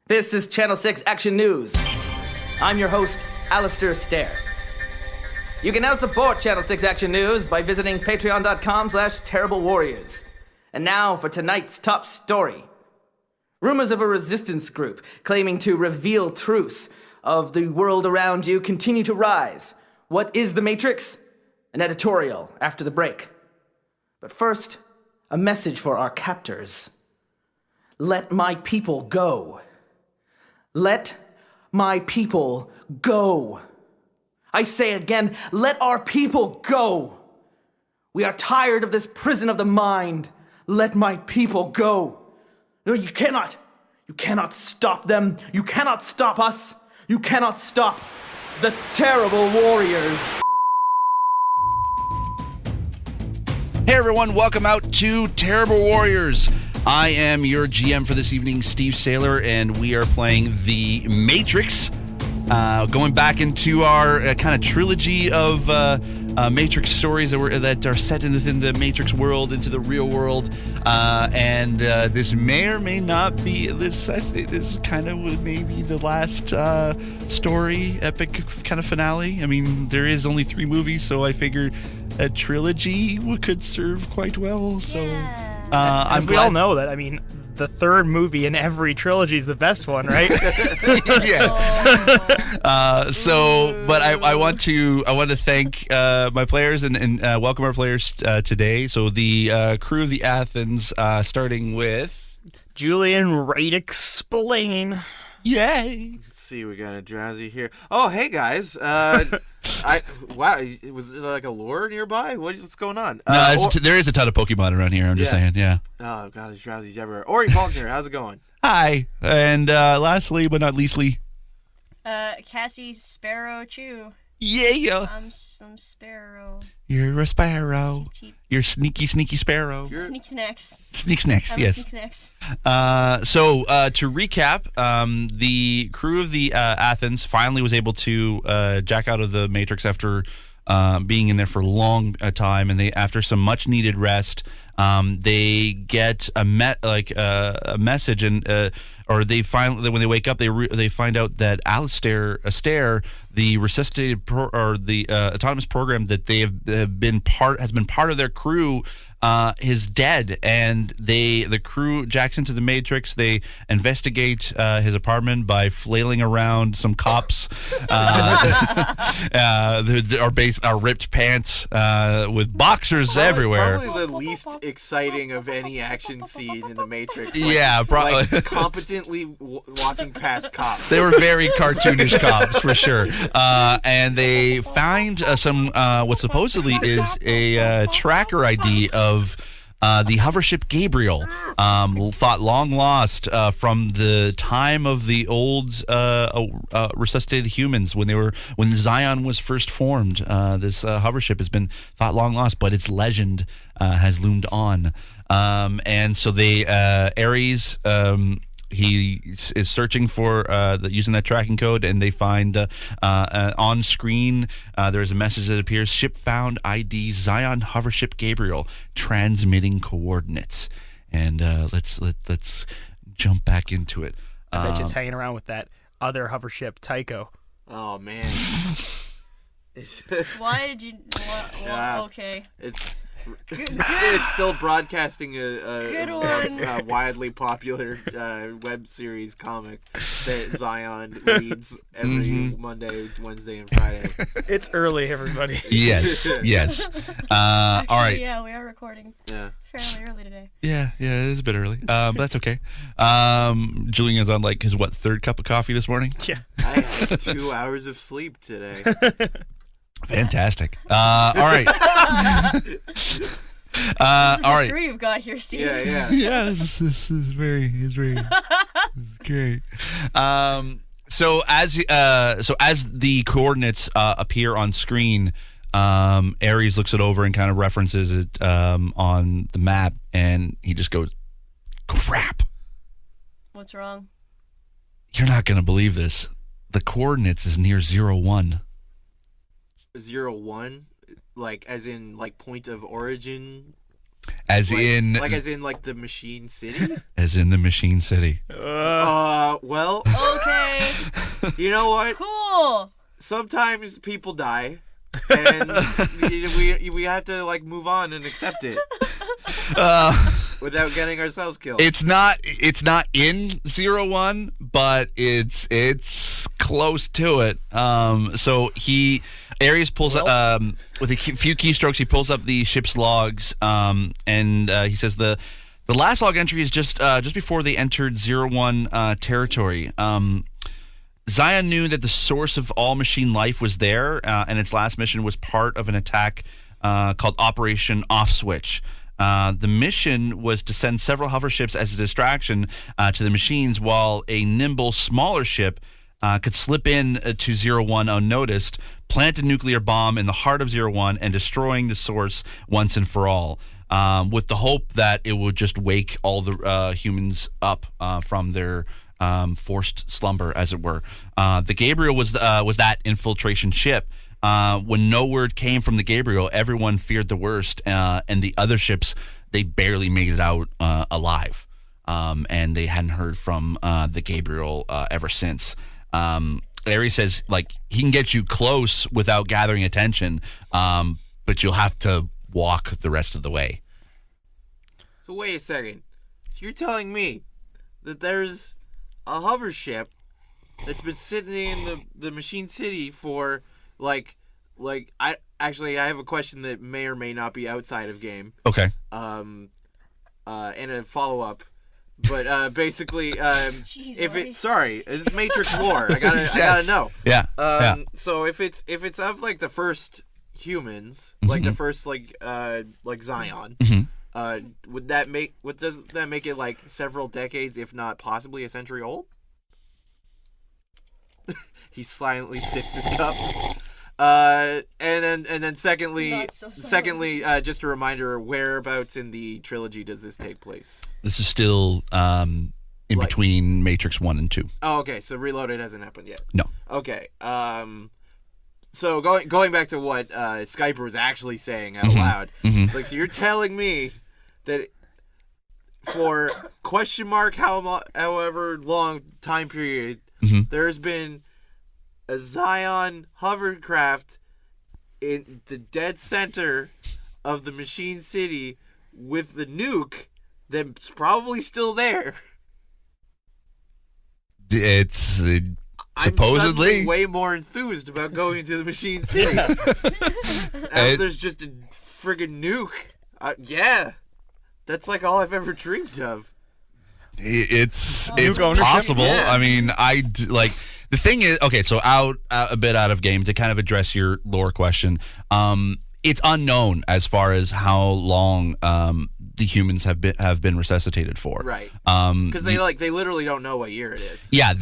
This is Channel 6 Action News. I'm your host, Alistair Stair. You can now support Channel 6 Action News by visiting patreon.com/terriblewarriors. And now for tonight's top story. Rumors of a resistance group claiming to reveal truths of the world around you continue to rise. What is the Matrix? An editorial after the break. But first, a message for our captors. Let my people go. Let my people go. I say again, let our people go. We are tired of this prison of the mind. Let my people go. No, you cannot. You cannot stop them. You cannot stop us. You cannot stop the terrible warriors. Hey everyone, welcome out to Terrible Warriors. I am your GM for this evening, Steve Saylor, and we are playing The Matrix. Going back into our kind of trilogy of Matrix stories that are set within the Matrix world, into the real world. And this may or may not be this. I think this kind of maybe the last story, epic kind of finale. I mean, there is only 3 movies, so I figured a trilogy could serve quite well. So, As we all know that, I mean, the third movie in every trilogy is the best one, right? Yes. But I want to thank my players and welcome our players today. So the crew of the Athens, starting with Julian, Radix, Spillane. Yay! Let's see, we got a Drowsy here. Oh, hey guys. Wow, was there like a lure nearby? What's going on? No, there is a ton of Pokemon around here. I'm just saying, yeah. Oh god, there's Drowsies everywhere. Orie Falconer, how's it going? Hi, and lastly but not leastly, Cassie, Sparrow, Chui. Yeah. I'm some Sparrow. You're a sparrow. Cheap. You're sneaky sparrow. Sneak snacks. Sneak snacks, I'm yes. Sneak snacks. So to recap, the crew of the Athens finally was able to jack out of the Matrix after being in there for a long time, and after some much needed rest, they get a message, and or they finally, when they wake up, they find out that Astaire, the resuscitated the autonomous program that they have been part of their crew, is dead, and the crew jacks into the Matrix. They investigate his apartment by flailing around some cops, our ripped pants with boxers everywhere. Probably the least exciting of any action scene in the Matrix. Yeah, probably. Like competently walking past cops. They were very cartoonish cops for sure, and they find some what supposedly is a tracker ID of the Hovership Gabriel, thought long lost from the time of the old resuscitated humans when Zion was first formed. This hovership has been thought long lost, but its legend has loomed on, and so Ares. He is searching for using that tracking code, and they find on screen there's a message that appears: ship found, ID Zion Hovership Gabriel, transmitting coordinates. And let's jump back into it. I bet you it's hanging around with that other hovership, Tycho. Oh man. Why did you? Yeah. Okay. It's still broadcasting Good a widely popular web series comic that Zion reads every Monday, Wednesday, and Friday. It's early, everybody. Yes. All right. Yeah, we are recording. Yeah. Fairly early today. Yeah, it is a bit early, but that's okay. Julian's on his third cup of coffee this morning. Yeah. I had 2 hours of sleep today. Fantastic. All right. This is all the right. crew you've got here, Steve. Yeah. Yeah, this is very this is great. So as the coordinates appear on screen, Ares looks it over and kind of references it on the map, and he just goes, "Crap! What's wrong? You're not gonna believe this. The coordinates is near 01." 01, like as in like point of origin. as in the Machine City. As in the Machine City. Well. Okay. You know what? Cool. Sometimes people die, and we have to like move on and accept it without getting ourselves killed. It's not in 01, but it's close to it. So Aries pulls up with a few keystrokes. He pulls up the ship's logs, and he says the last log entry is just before they entered 01 territory. Zion knew that the source of all machine life was there, and its last mission was part of an attack called Operation Off Switch. The mission was to send several hover ships as a distraction to the machines, while a nimble, smaller ship could slip in to 01 unnoticed, plant a nuclear bomb in the heart of 01, and destroying the source once and for all, with the hope that it would just wake all the humans up from their forced slumber, as it were. The Gabriel was that infiltration ship. When no word came from the Gabriel, everyone feared the worst, and the other ships, they barely made it out alive, and they hadn't heard from the Gabriel ever since. Larry says, like, he can get you close without gathering attention, but you'll have to walk the rest of the way. So wait a second. So you're telling me that there's a hover ship that's been sitting in the Machine City for I have a question that may or may not be outside of game. Okay. And a follow up. But basically, it's Matrix lore. I gotta know. Yeah. So if it's of like the first humans, like the first like Zion, would that make it like several decades, if not possibly a century old? He silently sips his cup. And then secondly, just a reminder, whereabouts in the trilogy does this take place? This is still in between Matrix 1 and 2. Oh, okay. So Reloaded hasn't happened yet. No. Okay. So going back to what Skyper was actually saying out loud, it's like, so you're telling me that for however long time period, there's been a Zion hovercraft in the dead center of the Machine City with the nuke that's probably still there. It's I'm supposedly suddenly way more enthused about going to the Machine City. There's just a friggin' nuke. Yeah, that's like all I've ever dreamed of. It's ownership? possible. Yeah. I mean, the thing is, okay, so a bit out of game to kind of address your lore question. It's unknown as far as how long the humans have been resuscitated for. Right. Because they literally don't know what year it is. Yeah,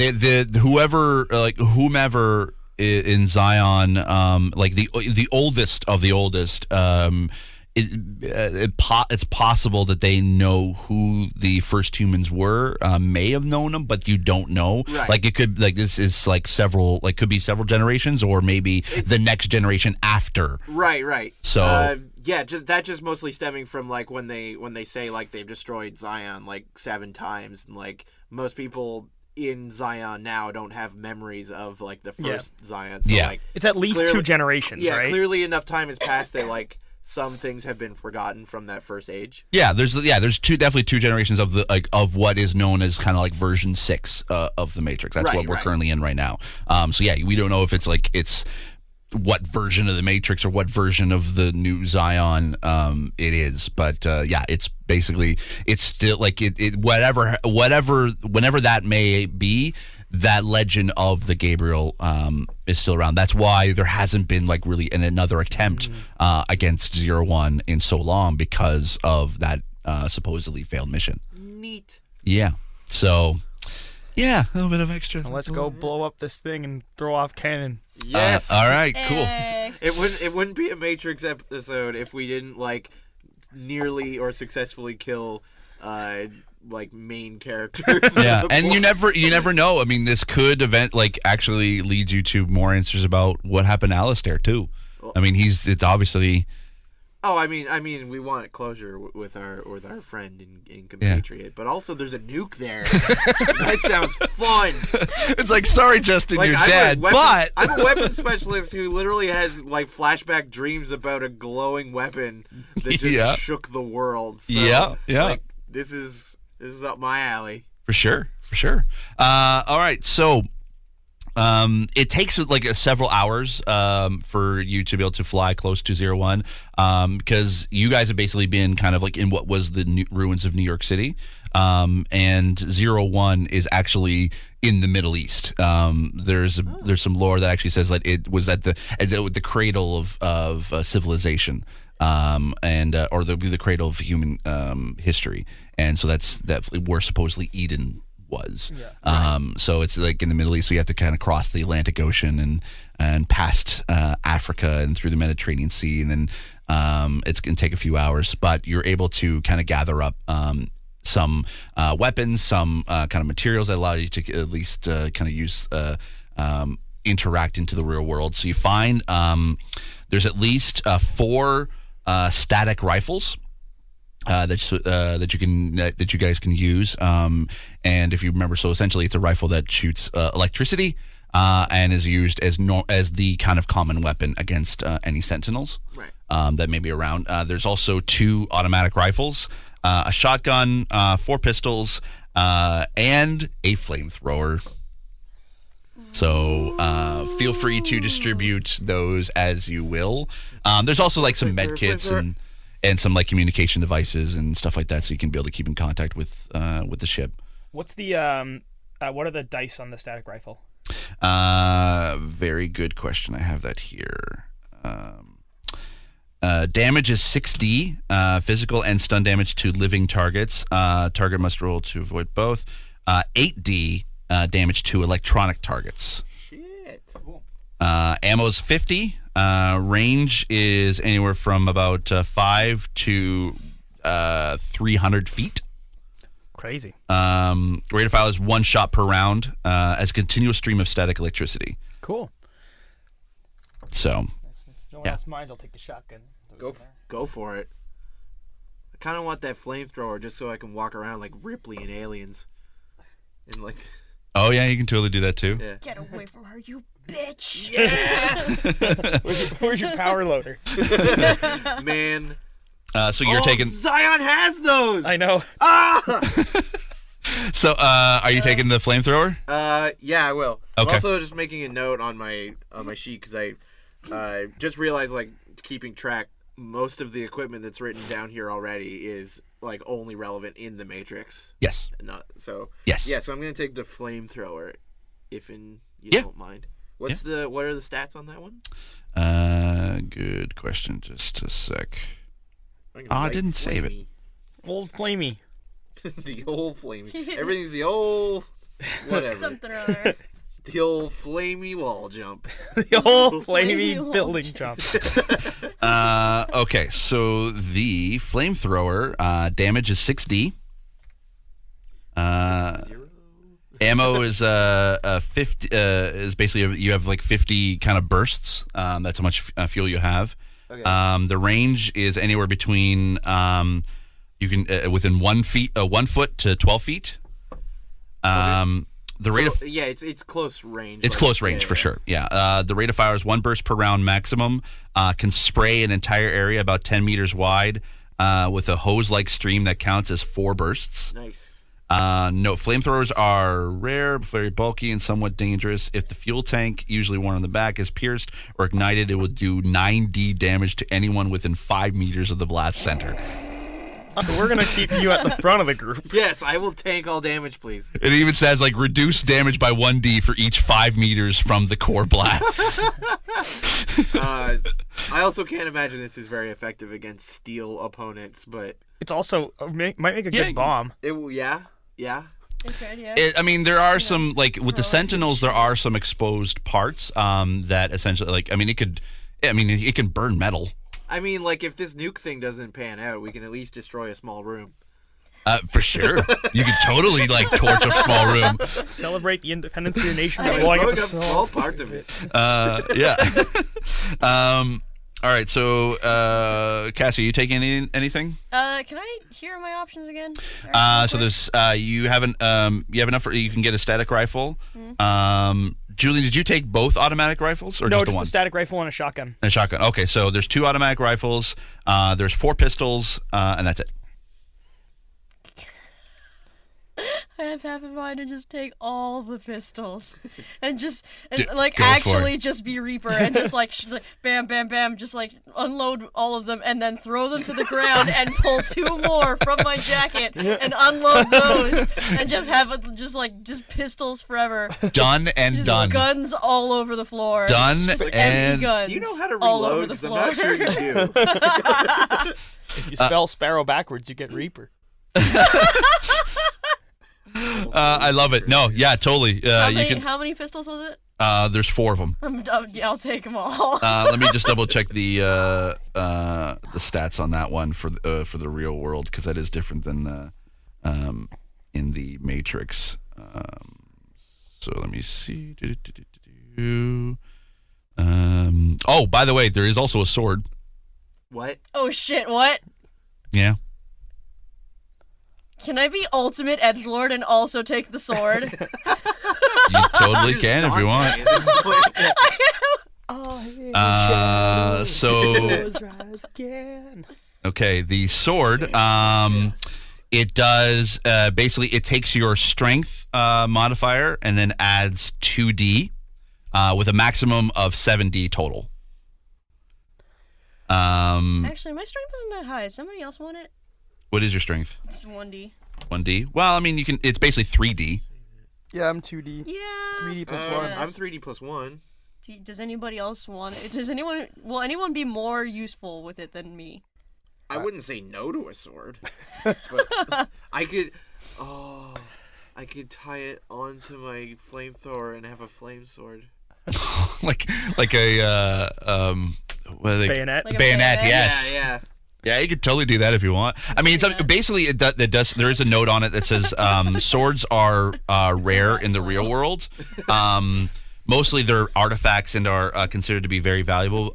whomever in Zion, the oldest of the oldest, it's possible that they know who the first humans were, may have known them, but you don't know. Right. Like, it could, like, this is like could be several generations, or maybe the next generation after. Right. So that just mostly stemming from like when they say like they've destroyed Zion like 7 times, and like most people in Zion now don't have memories of like the first Zion. So, like, it's at least 2 generations, right? Yeah, clearly enough time has passed that like some things have been forgotten from that first age. Yeah, there's definitely 2 generations of of what is known as kind of like version 6 of the Matrix. That's what we're currently in right now. So yeah, we don't know if it's what version of the Matrix or what version of the new Zion it is, but it's basically, it's still like whenever that may be, that legend of the Gabriel is still around. That's why there hasn't been like really another attempt against 01 in so long, because of that supposedly failed mission. Neat. Yeah. So yeah, a little bit of extra. Well, let's go blow up this thing and throw off cannon. Yes. All right. Hey. Cool. It wouldn't be a Matrix episode if we didn't like nearly or successfully kill like main characters. Yeah, and you never know. I mean, this could actually lead you to more answers about what happened to Alistair too. I mean, it's obviously Oh, I mean, we want closure with our friend and compatriot, but also there's a nuke there. That sounds fun. It's like, sorry, Justin, Like, you're I'm dead, but I'm a weapon specialist who literally has like flashback dreams about a glowing weapon that just shook the world. So, yeah. Like, this is up my alley. For sure. All right, so it takes like several hours for you to be able to fly close to 01 because you guys have basically been kind of like in what was the ruins of New York City, and 01 is actually in the Middle East. There's some lore that actually says that it was at the cradle of civilization, and or the cradle of human history, and so that's where supposedly Eden was. So it's like in the Middle East, so you have to kind of cross the Atlantic Ocean and past Africa and through the Mediterranean Sea, and then it's going to take a few hours, but you're able to kind of gather up some weapons, some kind of materials that allow you to at least kind of use interact into the real world. So you find there's at least 4 static rifles that you guys can use, and if you remember, so essentially it's a rifle that shoots electricity and is used as the kind of common weapon against any sentinels that may be around. There's also 2 automatic rifles, a shotgun, 4 pistols, and a flamethrower. So feel free to distribute those as you will. There's also like some med kits and some like communication devices and stuff like that, so you can be able to keep in contact with the ship. What's the what are the dice on the static rifle? Very good question. I have that here. Damage is 6d, physical and stun damage to living targets. Target must roll to avoid both. 8d damage to electronic targets. Shit. Cool. Ammo's 50. Range is anywhere from about 5 to 300 feet. Crazy. Rate of fire is 1 shot per round as a continuous stream of static electricity. Cool. So, No one else minds, I'll take the shotgun. Go for it. I kind of want that flamethrower just so I can walk around like Ripley in Aliens. And like. Oh yeah, you can totally do that too. Yeah. Get away from her, you bitch! Where's your power loader? Man. So you're taking. Zion has those. I know. So are you taking the flamethrower? Yeah, I will. Okay. I'm also just making a note on my sheet because I just realized like keeping track. Most of the equipment that's written down here already is like only relevant in the Matrix. Yes. Not so. Yes. Yeah. So I'm gonna take the flamethrower, if you Yeah. don't mind. What are the stats on that one? Good question. Just a sec. I'm gonna I write didn't save it. flamey. Old Flamey. The old flamey. Everything's the old whatever. Something or other. The old flamey wall jump. The old Flamey Flamey building jump. Okay, so the flamethrower damage is 6d. Ammo is 50. Is basically you have like 50 kind of bursts. That's how much fuel you have. Okay. The range is anywhere between you can within 1 foot to 12 feet. The rate of it's close range. It's close range for sure. Yeah. The rate of fire is 1 burst per round maximum. Can spray an entire area about 10 meters wide with a hose-like stream that counts as 4 bursts. Nice. No, flamethrowers are rare, very bulky, and somewhat dangerous. If the fuel tank, usually one on the back, is pierced or ignited, it will do 9d damage to anyone within 5 meters of the blast center. So we're gonna keep you at the front of the group. Yes, I will tank all damage, please. It even says like reduce damage by 1d for each 5 meters from the core blast. I also can't imagine this is very effective against steel opponents, but It's also might make a good bomb. it will. Yeah. It could, yeah. I mean, there are some like with the Sentinels, there are some exposed parts that essentially like it can burn metal. I mean, like if this nuke thing doesn't pan out, we can at least destroy a small room. For sure, you could totally like torch a small room. Celebrate the independence of your nation by Blowing blowing up up a small part of it. Yeah. All right, so Cassie, are you taking anything? Can I hear my options again? So there's you have enough for you can get a static rifle. Julian, did you take both automatic rifles or No, just the just one? the static rifle and a shotgun. And a shotgun. Okay, so there's 2 automatic rifles. There's 4 pistols, and that's it. I have half in mind to just take all the pistols, and just Go for actually it. just be Reaper and just like bam, bam, bam, just like unload all of them and then throw them to the ground and pull 2 more from my jacket and unload those and just have just pistols forever. Done and Just done. guns all over the floor. Done Just and- empty guns. Do you know how to all over reload? the Because I'm floor. not sure you do. If you spell Sparrow backwards, you get Reaper. I love it. No, yeah, totally. How many pistols was it? There's 4 of them. Yeah, I'll take them all. Let me just double check the stats on that one for the real world, because that is different than in the Matrix. So let me see. Oh, by the way, there is also a sword. What? Oh shit! What? Yeah. Can I be ultimate edgelord and also take the sword? You totally Who's can if you want. Dante at this point? So okay, the sword. It does basically it takes your strength modifier and then adds 2d with a maximum of 7d total. Actually, my strength isn't that high. Somebody else want it? What is your strength? It's 1D. 1d. Well, I mean, you can. It's basically 3d. Yeah, I'm 2D. Yeah. 3D plus 1. I'm 3D plus 1. Does anybody else want it? Will anyone be more useful with it than me? I wouldn't say no to a sword, but I could tie it onto my flamethrower and have a flame sword. like a what are they? Bayonet. Like a Bayonet. bayonet? Yes. Yeah. Yeah, you could totally do that if you want. I mean, it's, basically, it does. There is a note on it that says swords are rare in the real world. Mostly, they're artifacts and are considered to be very valuable.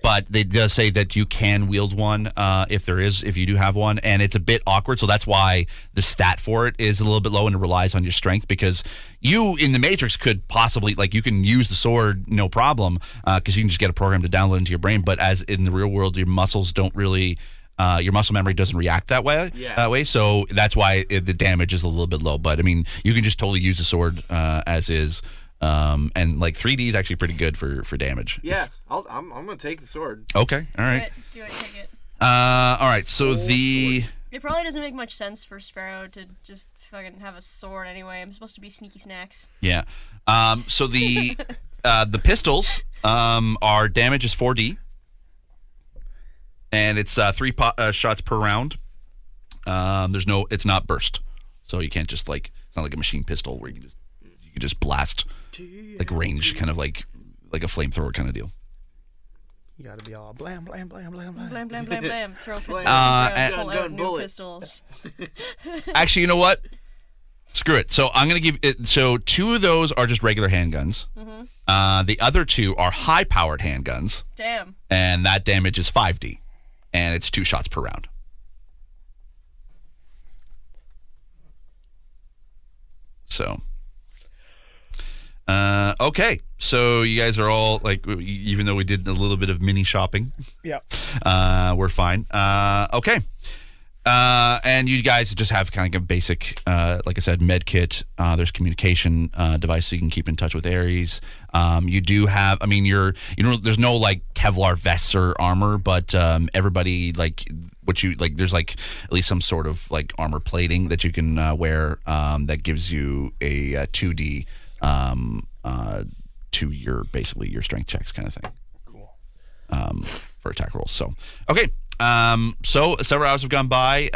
But they does say that you can wield one if you do have one, and it's a bit awkward. So that's why the stat for it is a little bit low, and it relies on your strength, because you in the Matrix could possibly you can use the sword no problem because you can just get a program to download into your brain. But as in the real world, your muscles don't really. Your muscle memory doesn't react that way. Yeah. That way, so that's why the damage is a little bit low. But I mean, you can just totally use the sword as is. And 3D is actually pretty good for damage. Yeah, I'm gonna take the sword. Okay. All right. Do it, take it. All right. So It probably doesn't make much sense for Sparrow to just fucking have a sword anyway. I'm supposed to be sneaky snacks. yeah. So the pistols are damage is 4D, and it's 3 shots per round. It's not burst, so you can't just it's not like a machine pistol where you can just blast range, kind of like a flamethrower kind of deal. You gotta be all blam, blam, blam, blam, blam. Blam, blam, blam, blam. Throw pistols. and- Pull gun, out new bullet. pistols. Actually, you know what? Screw it. So I'm gonna give it. So 2 of those are just regular handguns. The other 2 are high-powered handguns, Damn. and that damage is 5D, and it's 2 shots per round. So. Okay, so you guys are all even though we did a little bit of mini shopping, Yeah. we're fine. Okay, and you guys just have kind of a basic, like I said, med kit. There's communication device so you can keep in touch with Ares. You do have, I mean, there's no Kevlar vests or armor, but everybody there's at least some sort of armor plating that you can wear that gives you a 2D. To your strength checks kind of thing. Cool. For attack rolls. So okay. So several hours have gone by,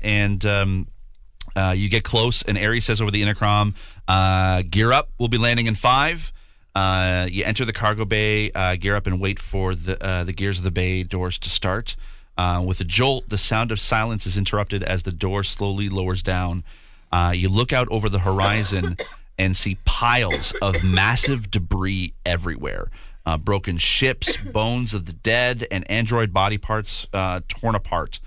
and you get close, and Ares says over the intercom, "Gear up. We'll be landing in 5." You enter the cargo bay, gear up, and wait for the gears of the bay doors to start. With a jolt, the sound of silence is interrupted as the door slowly lowers down. You look out over the horizon and see piles of massive debris everywhere. broken ships, bones of the dead, and android body parts torn apart.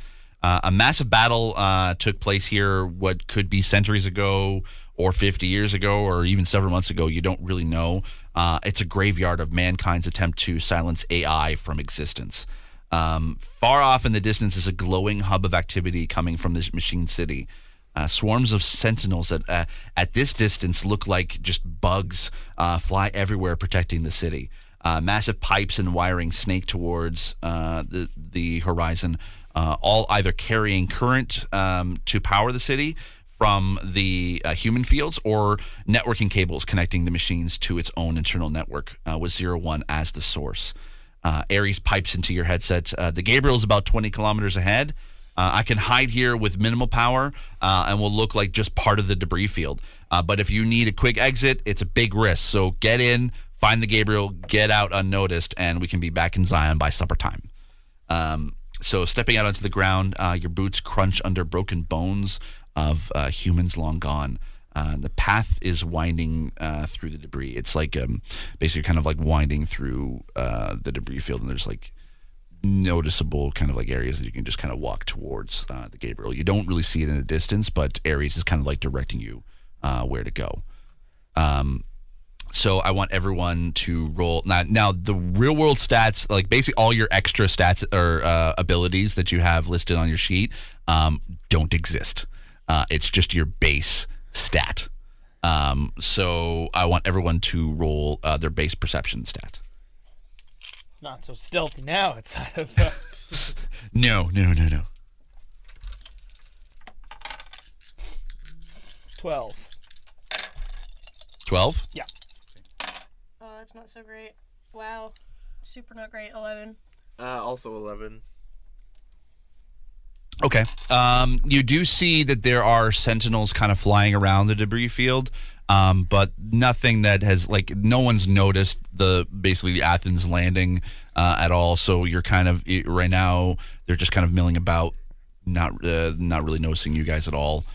A massive battle took place here what could be centuries ago or 50 years ago or even several months ago. You don't really know. It's a graveyard of mankind's attempt to silence AI from existence. Far off in the distance is a glowing hub of activity coming from this machine city. Swarms of sentinels that at this distance look like just bugs fly everywhere protecting the city. Massive pipes and wiring snake towards the horizon, all either carrying current to power the city from the human fields or networking cables connecting the machines to its own internal network with 01 as the source. Aries pipes into your headset. The Gabriel is about 20 kilometers ahead. I can hide here with minimal power and will look like just part of the debris field. But if you need a quick exit, it's a big risk. So get in, find the Gabriel, get out unnoticed, and we can be back in Zion by supper time. So stepping out onto the ground, your boots crunch under broken bones of humans long gone. The path is winding through the debris. It's like basically kind of like winding through the debris field, and there's like noticeable kind of like areas that you can just kind of walk towards the Gabriel. You don't really see it in the distance, but Aries is kind of like directing you where to go. So I want everyone to roll now the real world stats, like basically all your extra stats or abilities that you have listed on your sheet don't exist. It's just your base stat. So I want everyone to roll their base perception stat. Not so stealthy now outside of. No. 12. 12? Yeah. Oh, that's not so great. Wow. Super not great. 11. Also 11. Okay. You do see that there are sentinels kind of flying around the debris field, but nothing that has, like, no one's noticed basically the Athens landing at all. So you're kind of, right now, they're just kind of milling about, not really noticing you guys at all.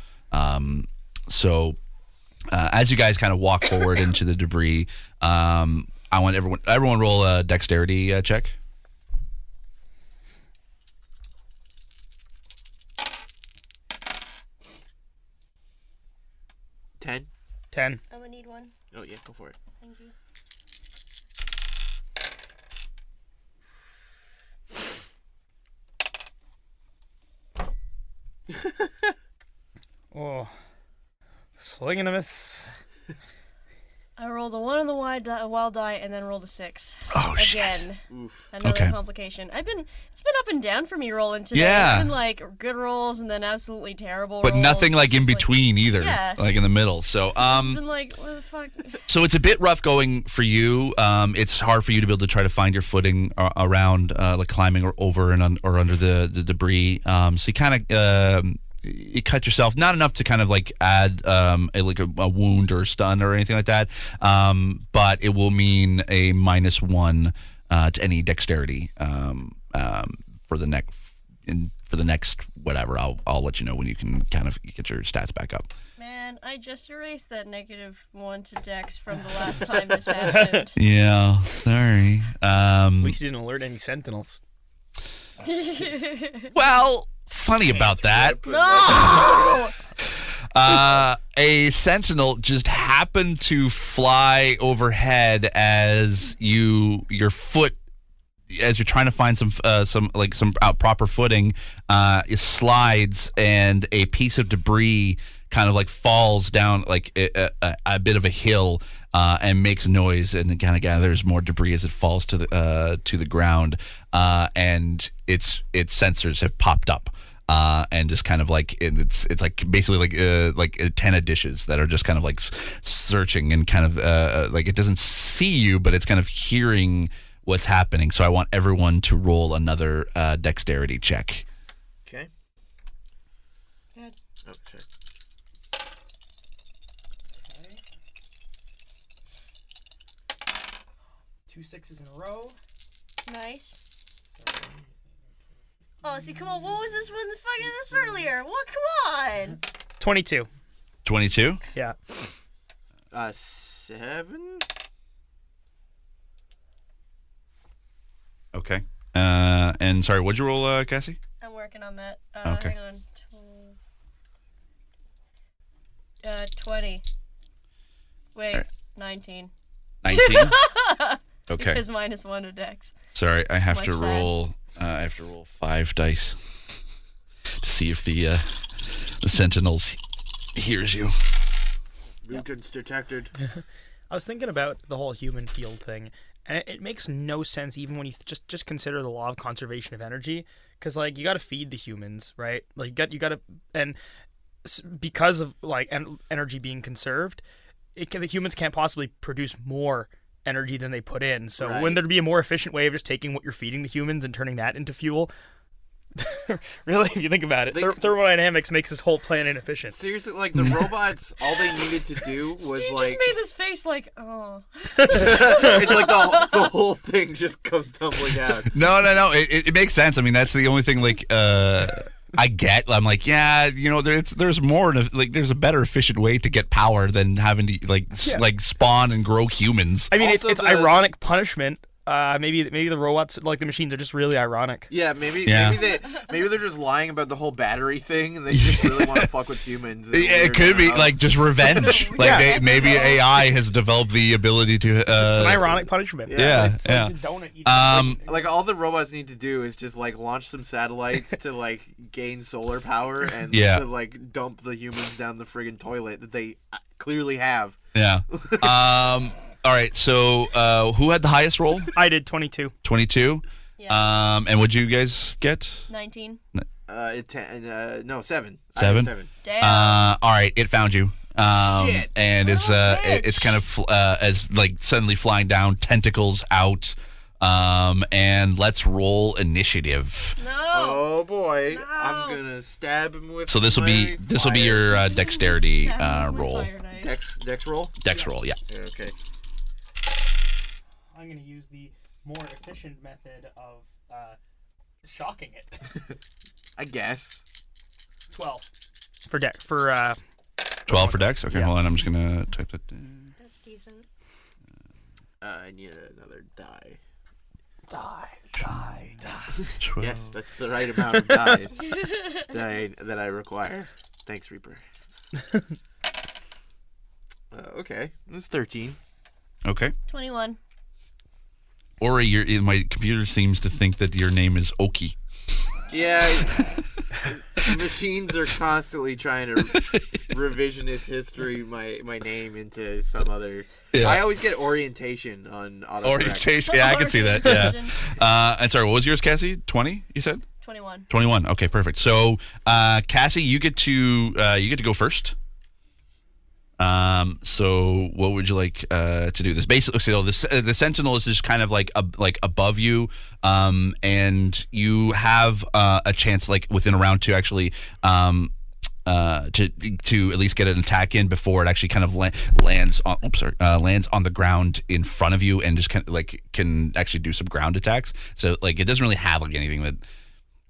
So as you guys kind of walk forward into the debris, I want everyone roll a dexterity check. Ten. 10. I'm gonna need one. Oh yeah, go for it. Thank you. Oh. Swing and a miss. I rolled a 1 on the wild die and then rolled a 6. Oh, Again. Oof. Another Okay. complication. It's been up and down for me rolling today. Yeah. It's been like good rolls and then absolutely terrible But rolls. nothing like It's in just between either, Yeah. like in the middle. So It's been like, what the fuck? so it's a bit rough going for you. It's hard for you to be able to try to find your footing around, like climbing or over and or under the debris. So you kind of you cut yourself, not enough to kind of like add a wound or stun or anything like that, but it will mean a -1 to any dexterity for the next whatever. I'll let you know when you can kind of get your stats back up. Man, I just erased that -1 to dex from the last time this happened. Yeah, sorry. At least you didn't alert any sentinels. Well, funny about that. No! A sentinel just happened to fly overhead as your foot, as you're trying to find some proper footing, it slides and a piece of debris kind of like falls down like a bit of a hill and makes noise and kind of gathers more debris as it falls to the ground, and its sensors have popped up. And just kind of like it's like basically like 10 of dishes that are just kind of like searching and kind of like it doesn't see you, but it's kind of hearing what's happening. So I want everyone to roll another dexterity check. Okay. Good. Oh, check. 2 6s in a row. Nice. Oh, see, come on. What was this one? The fucking this earlier. What? Come on. 22. 22. Yeah. 7. Okay. And sorry, what'd you roll, Cassie? I'm working on that. Okay. Hang on. 20. Wait, 19. 19. Okay. Because -1 to Dex. Sorry, I have to Much sad. roll. I have to roll 5 dice to see if the Sentinels hears you. Mutants detected. I was thinking about the whole human field thing, and it makes no sense even when you just consider the law of conservation of energy, because like you got to feed the humans, right? Like you got to, and because of like energy being conserved, the humans can't possibly produce more energy than they put in. So wouldn't there be a more efficient way of just taking what you're feeding the humans and turning that into fuel? Really, if you think about it, thermodynamics makes this whole plan inefficient. Seriously, like the robots, all they needed to do was Steve like just made this face like, oh. it's like the whole thing just comes tumbling down. No. It makes sense. I mean, that's the only thing. Like, I get. I'm like, yeah, there's more. Like, there's a better efficient way to get power than having to like spawn and grow humans. I mean, Also it's ironic punishment. Maybe the robots, like the machines, are just really ironic. Yeah, maybe they're just lying about the whole battery thing, and they just really want to fuck with humans. It could be like just revenge. Like maybe AI has developed the ability to. It's an ironic punishment. Yeah. It's like the donut eating like all the robots need to do is just like launch some satellites to like gain solar power and to like dump the humans down the friggin' toilet that they clearly have. Yeah. All right. So who had the highest roll? I did 22. 22. Yeah. And what'd you guys get? 19. 7. Seven? 7. Damn. All right, it found you. Shit. And it's bitch. kind of as like suddenly flying down, tentacles out. And let's roll initiative. No. Oh boy, No. I'm gonna stab him with. So this will be my your dexterity Stab me with my roll. fire knife. dex roll. Dex roll, yeah. Okay. I'm going to use the more efficient method of shocking it. I guess. 12. For 12 for dex. Okay, hold on. I'm just gonna type that down. That's decent. I need another die. Die. 12. Yes, that's the right amount of dies that I require. Thanks, Reaper. Okay, this is 13. Okay. 21. Orie, my computer seems to think that your name is Okie. Yeah, machines are constantly trying to revisionist history my name into some other. Yeah. I always get orientation on autocorrect. Orientation. Yeah, I can see that. Yeah. And sorry, what was yours, Cassie? 20? You said? 21. 21. Okay, perfect. So, Cassie, you get to go first. So what would you like to do? This basically, so the Sentinel is just kind of like above you, and you have a chance, like within a round, to actually to at least get an attack in before it actually kind of lands on. Lands on the ground in front of you, and just kind of like can actually do some ground attacks. So like it doesn't really have like anything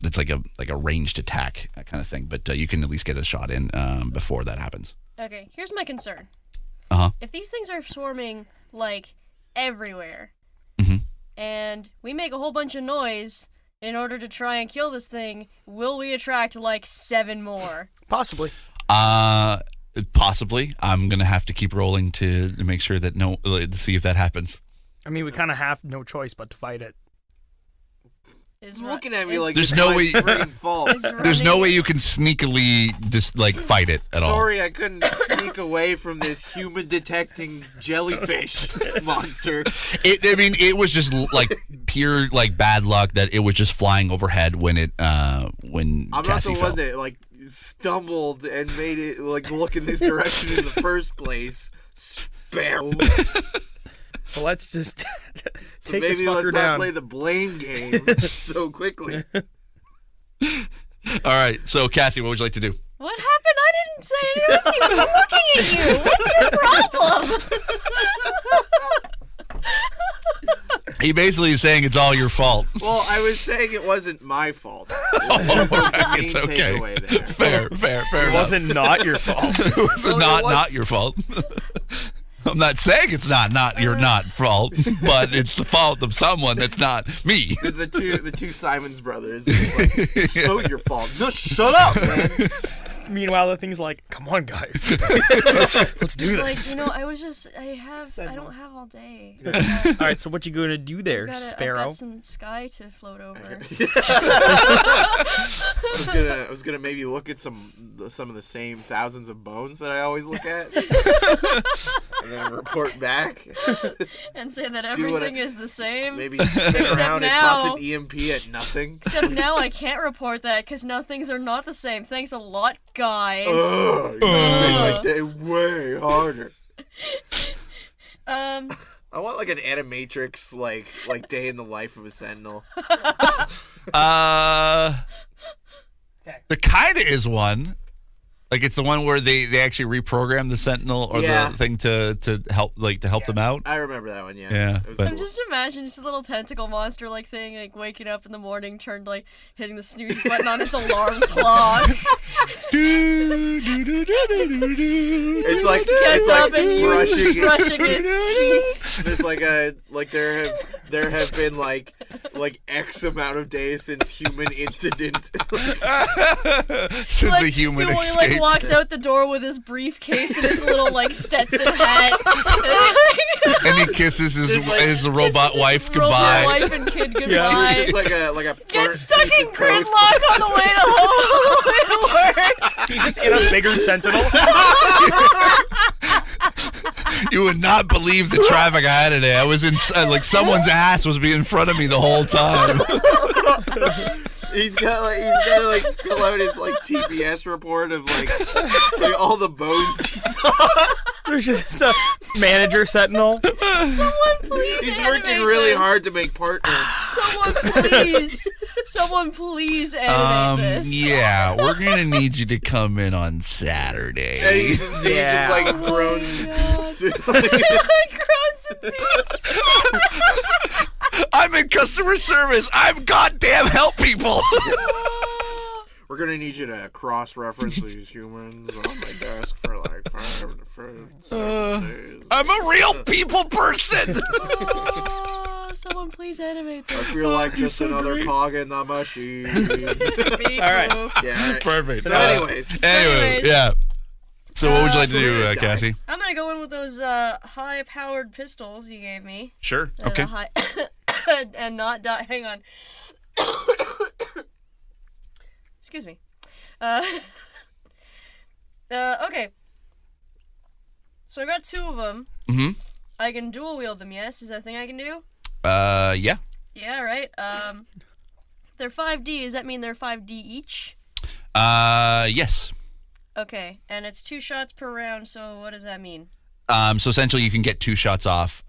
that's like a ranged attack, that kind of thing. But you can at least get a shot in before that happens. Okay, here's my concern. Uh-huh. If these things are swarming, like, everywhere, and we make a whole bunch of noise in order to try and kill this thing, will we attract, like, 7 more? Possibly. Possibly. I'm going to have to keep rolling to make sure that to see if that happens. I mean, we kind of have no choice but to fight it. Is Looking at me like There's it's no my way- friggin' fault. There's no way you can sneakily just like fight it at all. Sorry, I couldn't sneak away from this human detecting jellyfish monster. It was just like pure like bad luck that it was just flying overhead when I'm not Cassie the fell. one that like stumbled and made it like look in this direction in the first place. Spam. So let's just So take this maybe let's fucker not down. play the blame game so quickly. All right, so Cassie, what would you like to do? What happened? I didn't say it. I wasn't even looking at you. What's your problem? He basically is saying it's all your fault. Well, I was saying it wasn't my fault. It was the main It's okay. takeaway there. Fair It enough. wasn't not your fault. It was Well, not your fault. I'm not saying it's not your not fault, but it's the fault of someone that's not me. The two Simons brothers. It's like, so your fault. No, shut up, man. Meanwhile, the thing's like, come on, guys. let's do this. Like, I don't have all day. All right, so what you gonna do there, I've Sparrow? got some sky to float over. I was gonna maybe look at some of the same thousands of bones that I always look at, and then report back. And say that everything is the same. Maybe spin around and toss an EMP at nothing. Except now I can't report that because now things are not the same. Thanks a lot, guys. You made my day way harder. I want like an animatrix like day in the life of a sentinel. There kind of is one. Like it's the one where they actually reprogram the sentinel or the thing to help them out. I remember that one. Yeah. Yeah. I'm just imagining just a little tentacle monster like thing, like waking up in the morning, turned like hitting the snooze button on its alarm clock. It's like Gets up and brushing its teeth. There's there have been like X amount of days since human incident. Since Like, the human he escape. walks out the door with his briefcase and his little like Stetson hat. And he kisses his robot wife goodbye. Robot wife and kid goodbye. It's just like a Get stuck piece in of toast. gridlock on the way to work. He's just in a bigger sentinel. You would not believe the traffic I had today. I was in like someone's ass was in front of me the whole time. He's gotta fill out his TPS report of like all the bones he saw. There's just a manager sentinel. Someone please He's animate working really this. hard to make partner. Someone please animate this. Yeah, we're gonna need you to come in on Saturday. And he just groans. Groans and peeps. I'm in customer service. I'm goddamn help people. We're gonna need you to cross-reference these humans on my desk for like 5 different days. I'm a real people person. Someone please animate this. I feel like just another cog in the machine. Beep All right. boop. Yeah. Perfect. So anyways. Anyway, yeah. So what would you like to do, Guy. Cassie? I'm gonna go in with those high-powered pistols you gave me. Sure. Okay. And not die. Hang on. Excuse me. Okay. So I got 2 of them. Mm-hmm. I can dual wield them. Yes, is that a thing I can do? Yeah. Yeah. Right. They're 5D. Does that mean they're 5D each? Yes. Okay. And it's 2 shots per round. So what does that mean? So essentially, you can get 2 shots off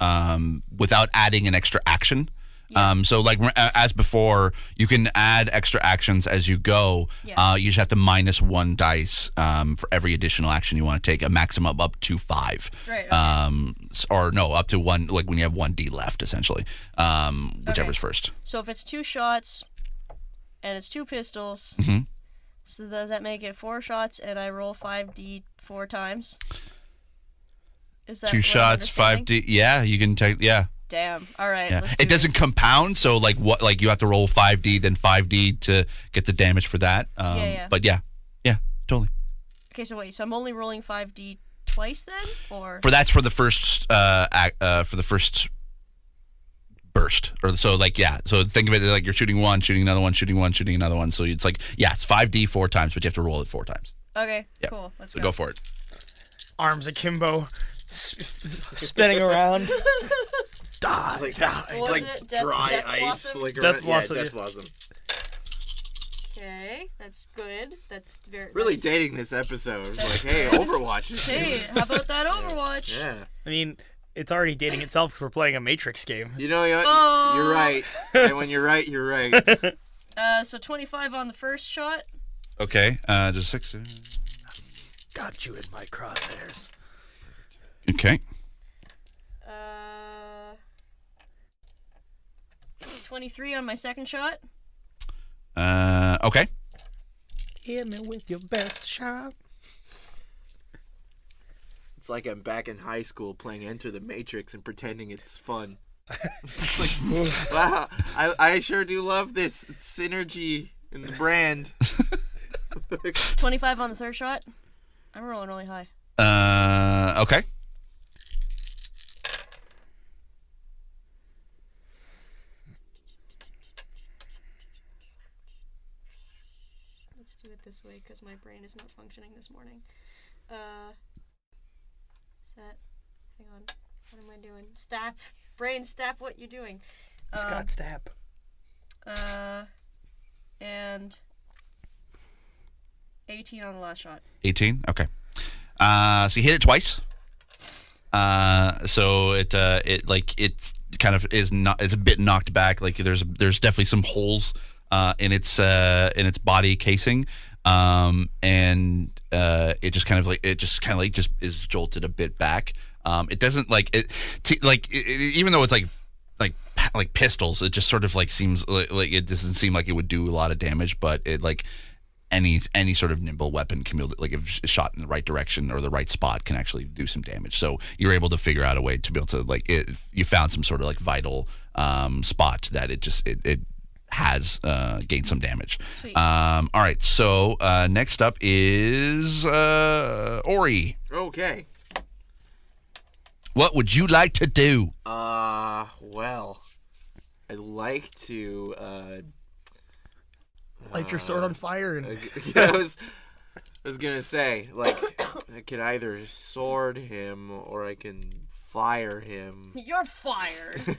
without adding an extra action. Yeah. So like as before, you can add extra actions as you go. Yeah. You just have to minus 1 dice for every additional action you want to take, a maximum up to 5. Right. Okay. Or no, up to 1, like when you have 1D left, essentially. Whichever's first. So if it's 2 shots and it's 2 pistols, so does that make it 4 shots and I roll 5D 4 times? Is that 2 what I'm shots, understanding? 5D. Yeah, you can take. Yeah. Damn. All right. Yeah. Let's do It doesn't this. compound, so like you have to roll 5D, then 5D to get the damage for that. Yeah. But yeah, totally. Okay, so wait. So I'm only rolling 5D twice then, or For the first burst, or so like So think of it like you're shooting one, shooting another one, shooting one, shooting another one. So it's like it's 5D 4 times, but you have to roll it 4 times. Okay. Yeah. Cool. Let's So go for it. Arms akimbo, spinning around. Die. Like, Die. it's What like was it? Death dry ice. Blossom? Like Death around, Blossom, Death yeah. Blossom. Okay, that's good. That's very Really that's- dating this episode. It's like, hey, Overwatch is Hey, how about that Overwatch? Yeah. I mean, it's already dating itself because we're playing a Matrix game. You know, Oh. you're right. And when you're right, you're right. So 25 on the first shot. Okay. Just 6. Got you in my crosshairs. Okay. 23 on my second shot. Okay. Hit me with your best shot. It's like I'm back in high school playing Enter the Matrix and pretending it's fun. It's like, wow, I sure do love this synergy in the brand. 25 on the third shot. I'm rolling really high. Okay. Let's do it this way because my brain is not functioning this morning. Set. Hang on. What am I doing? Stop. Brain, stop what you're doing. Scott Stapp. And 18 on the last shot. 18. Okay. So you hit it twice. So it kind of is not. It's a bit knocked back. Like there's definitely some holes in its body casing. And it just kind of just is jolted a bit back. It doesn't even though it's like pistols, it just sort of like seems like it doesn't seem like it would do a lot of damage, but it like any sort of nimble weapon can be able to, like if it's shot in the right direction or the right spot can actually do some damage. So you're able to figure out a way to be able to you found some sort of like vital spot that it has gained some damage. Sweet. All right, so next up is Orie. Okay. What would you like to do? Well, I'd like to Light your sword on fire and I was gonna say, like, I could either sword him or I can fire him. You're fired.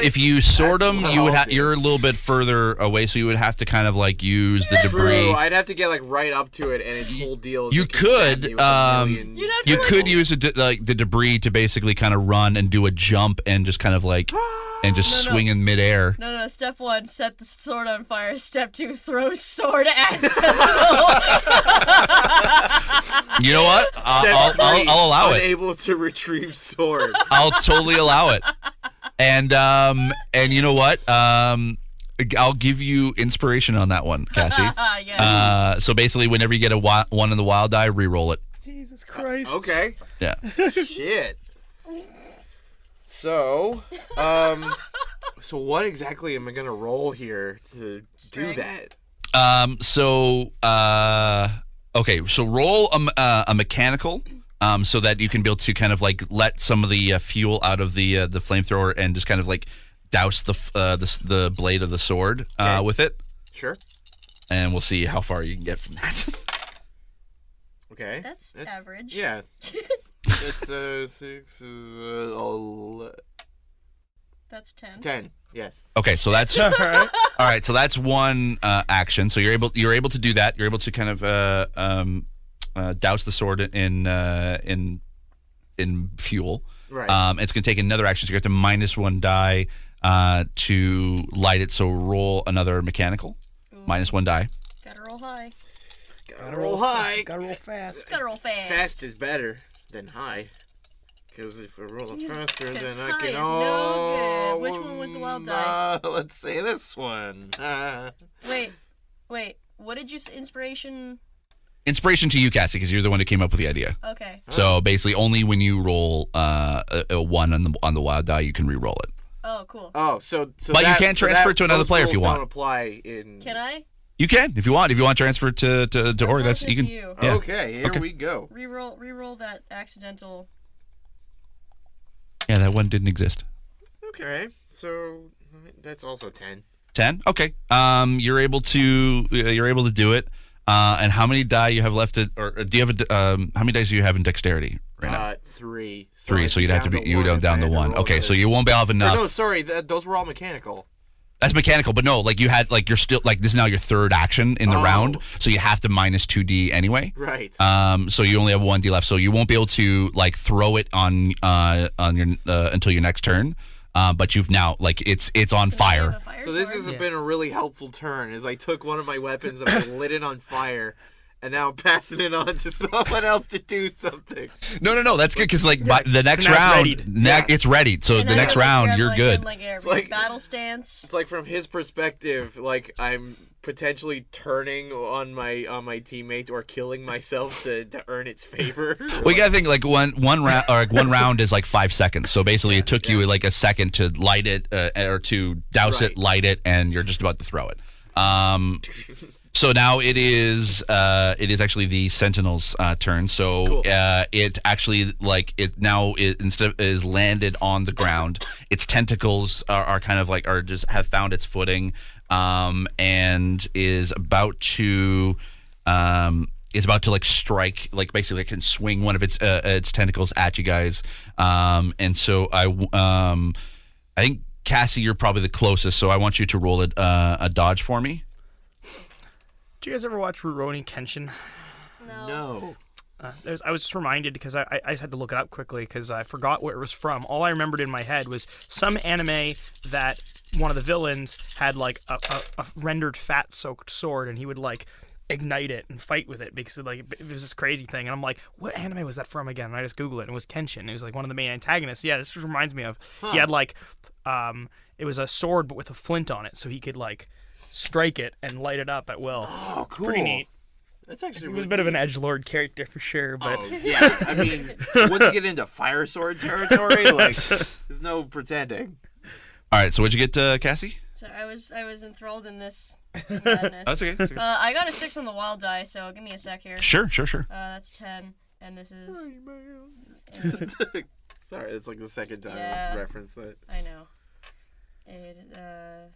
If you sword That's him, what you would I'll do. you're a little bit further away, so you would have to kind of like use the debris. True, I'd have to get like right up to it, and its whole deal is You it can stab could, me with a million- You'd have to You like, could use the debris to basically kind of run and do a jump and just kind of like and just No. swing in midair. No. Step 1, set the sword on fire. Step 2, throw sword at Sentinel. You know what? Step I'll 3, allow it. unable to retrieve sword. I'll totally allow it. And you know what? I'll give you inspiration on that one, Cassie. Yeah. So basically, whenever you get a one in the wild die, re-roll it. Jesus Christ. Okay. Yeah. Shit. So, so what exactly am I gonna roll here to do Strength. that? Okay. So roll a mechanical. So that you can be able to kind of like let some of the fuel out of the flamethrower and just kind of like douse the blade of the sword Okay. with it, Sure. and we'll see how far you can get from that. Okay. That's It's- average. Yeah. It's 6 That's 10. 10. Yes. Okay, so that's All right. all right. So that's one action. So you're able to do that. You're able to kind of douse the sword in fuel. Right. It's going to take another action, so you have to -1 die to light it. So roll another mechanical. Ooh. -1 die. Gotta roll high. Gotta roll high. Gotta roll fast. Gotta roll fast. Fast is better than high. Because if I roll Because faster, then I high can. is no good. Which one was the wild die? Let's say this one. Wait. What did you say? Inspiration? Inspiration to you, Cassie, because you're the one who came up with the idea. Okay. So basically, only when you roll a 1 on the wild die, you can re-roll it. Oh, cool. Oh, so But you can transfer it to another those player if you rules want. Don't apply in. Can I? You can if you want. If you want to transfer it to Orie, that's you can. You. Yeah. Okay, here Okay. we go. Reroll that accidental. Yeah, that one didn't exist. Okay, so that's also 10. 10. Okay. You're able to do it. And how many die you have left? Or do you have how many dice do you have in dexterity right now? 3. 3. So you'd have to be down to 1. Okay, so you won't be have Or enough. no, sorry, those were all mechanical. That's mechanical, but no, like you had like you're still like this is now your third action in the Oh. round, so you have to -2d anyway. Right. So you only have 1d left, so you won't be able to like throw it on your until your next turn. But you've now like it's on fire. So this has been a really helpful turn, as I took one of my weapons and I lit it on fire, and now I'm passing it on to someone else to do something. No, that's good because like by the next now it's round, readied. it's ready. So the next round, you're good. Like a like- battle stance. It's like from his perspective, like I'm potentially turning on my teammates or killing myself to earn its favor. Well, you gotta think like one round or like 1 round is like 5 seconds. So basically, it took you like a second to light it or to douse it, light it, and you're just about to throw it. So now it is actually the Sentinel's turn. So Cool. It actually instead of is landed on the ground. Its tentacles are kind of like just have found its footing, and is about to like strike, like basically it can swing one of its tentacles at you guys. And so I think Cassie, you're probably the closest. So I want you to roll a dodge for me. Do you guys ever watch Rurouni Kenshin? No. I was just reminded because I had to look it up quickly because I forgot where it was from. All I remembered in my head was some anime that one of the villains had like a rendered fat-soaked sword, and he would like ignite it and fight with it because like it was this crazy thing. And I'm like, what anime was that from again? And I just Googled it, and it was Kenshin. It was like one of the main antagonists. Yeah, this just reminds me of. He had like, it was a sword but with a flint on it, so he could like strike it and light it up at will. Oh, cool. Pretty neat. That's actually He was a bit of an edgelord character for sure, but yeah. I mean, once you get into fire sword territory, like there's no pretending. All right. So what'd you get, Cassie? So I was enthralled in this madness. That's okay. That's okay. I got a 6 on the wild die, so give me a sec here. Sure. That's 10, and this is. Sorry, it's like the second time Yeah. I've referenced that. I know. 24.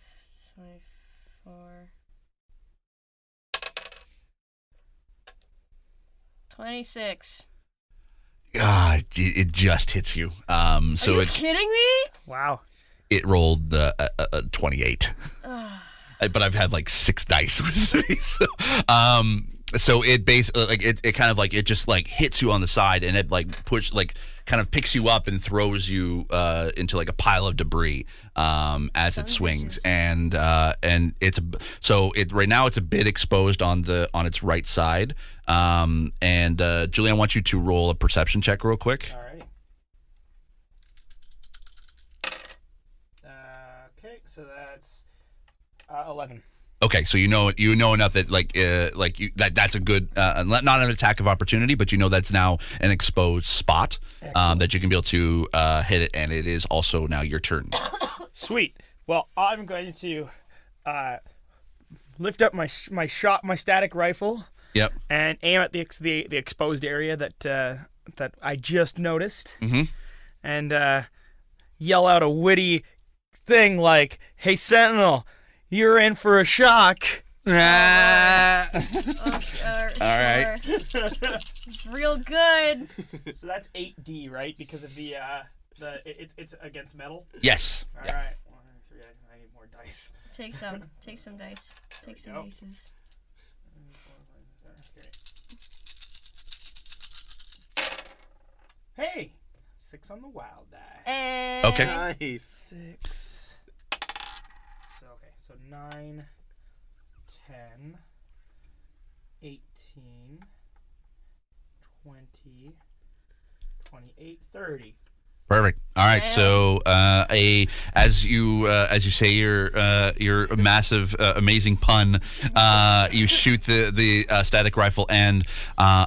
26. It just hits you. So Are you it kidding me? wow. it rolled 28. But I've had like 6 dice with me. So it basically like it kind of like it just like hits you on the side, and it like kind of picks you up and throws you into like a pile of debris as it swings, and it's right now it's a bit exposed on its right side. And Julian, I want you to roll a perception check real quick. All right. Okay, so that's 11. Okay, so you know enough that that's a good not an attack of opportunity, but you know that's now an exposed spot that you can be able to hit it, and it is also now your turn. Sweet. Well, I'm going to lift up my static rifle. Yep. And aim at the exposed area that I just noticed. Mm-hmm. And yell out a witty thing like, "Hey, Sentinel, you're in for a shock." All right. It's real good. So that's 8D, right? Because of the it's against metal. Yes. All right. 1, 2, 3. I need more dice. Take some dice. Take some go. dices. Hey, 6 on the wild die. And Okay. Nice. 6. So 9, 10, 18, 20, 28, 30. Perfect. All right. Damn. So, as you say your massive, amazing pun, you shoot the static rifle, and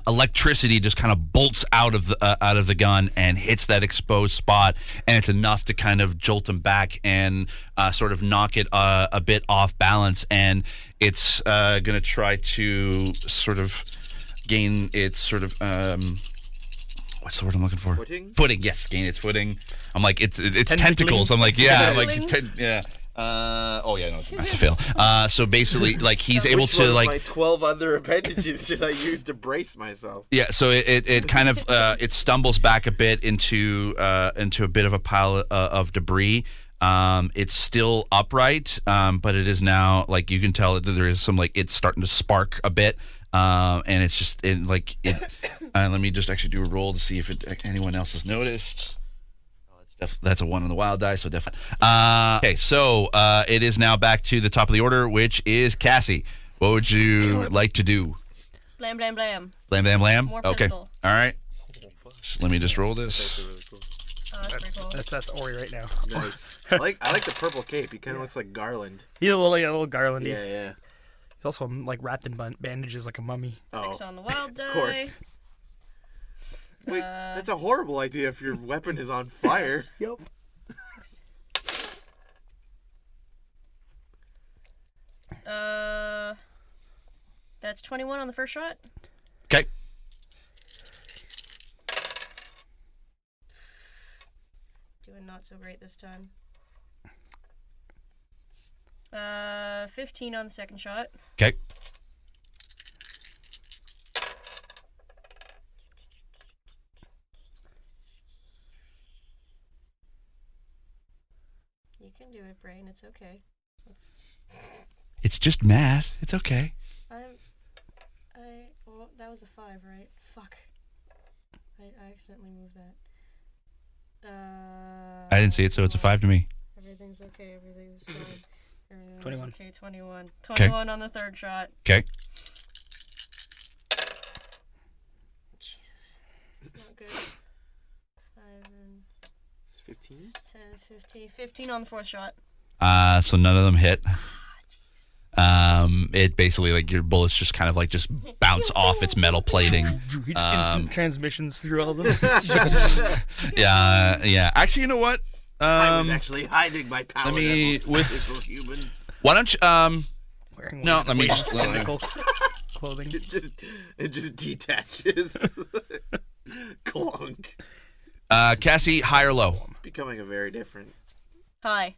electricity just kind of bolts out of the gun and hits that exposed spot, and it's enough to kind of jolt him back and sort of knock it a bit off balance, and it's gonna try to sort of gain its sort of what's the word I'm looking for? Footing? Yes, gain its footing. I'm like, it's Tentacling? tentacles. I'm like, yeah. I'm like, Tentacling? yeah. Oh yeah, no, that's a fail. So basically, like he's able Which to one of like, my 12 other appendages should I use to brace myself? yeah. So it kind of it stumbles back a bit into a bit of a pile of debris. It's still upright, but it is now like you can tell that there is some like it's starting to spark a bit. And it's just let me just actually do a roll to see if anyone else has noticed. That's a 1 on the wild die, so definitely. Okay, so it is now back to the top of the order, which is Cassie. What would you like to do? blam blam blam. Blam, blam, blam? More Okay. pistol. All right. Let me just roll this. That's really cool. Oh, that's pretty cool. That's Orie right now. Nice. I like the purple cape. He kind of looks like Garland. He's a little garlandy. Yeah. He's also like wrapped in bandages like a mummy. 6 on the wild die. Of course. Wait, that's a horrible idea if your weapon is on fire. Yep. That's 21 on the first shot. Okay. Doing not so great this time. 15 on the second shot. Okay. You can do it, Brain. It's okay. It's just math. It's okay. Well, that was a 5, right? Fuck. I accidentally moved that. I didn't see it, so it's a 5 to me. Everything's okay. Everything's fine. Everything's 21. Okay, 21. 21 on the third shot. Okay. Jesus. This is not good. 5 and It's 15? 10, 15. 15 on the fourth shot. So none of them hit. It basically like your bullets just kind of like just bounce off its metal plating. Just instant transmissions through all of them. Yeah. Actually, you know what? I was actually hiding my powers. with- humans. Why don't you Wearing No, let me just technical clothing. It just detaches. Clunk. Cassie, high or low? It's becoming a very different. Hi.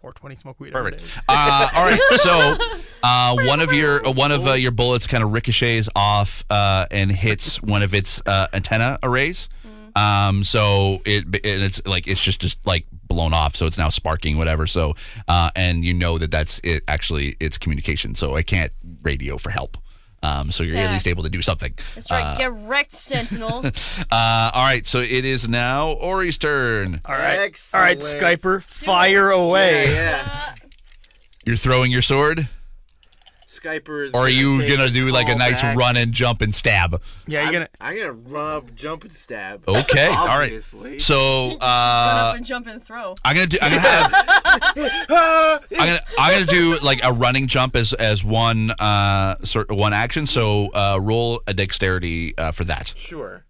420 smoke weed. Perfect. Every day. All right. So one of your bullets kind of ricochets off and hits one of its antenna arrays. So it's just like blown off. So it's now sparking whatever. So and you know that's it. Actually, it's communication. So I can't radio for help. So you're at least able to do something. That's right. Get wrecked, Sentinel. All right. So it is now Orie's turn. All right. Excellent. All right, Skyper, fire away. Yeah. You're throwing your sword, Skyper is. or are you take gonna do like a call nice back. run and jump and stab? Yeah, you're I'm gonna run up, jump, and stab. Okay. All right. Obviously. So Run up and jump and throw. I'm gonna do like a running jump as one one action. So roll a dexterity for that. Sure.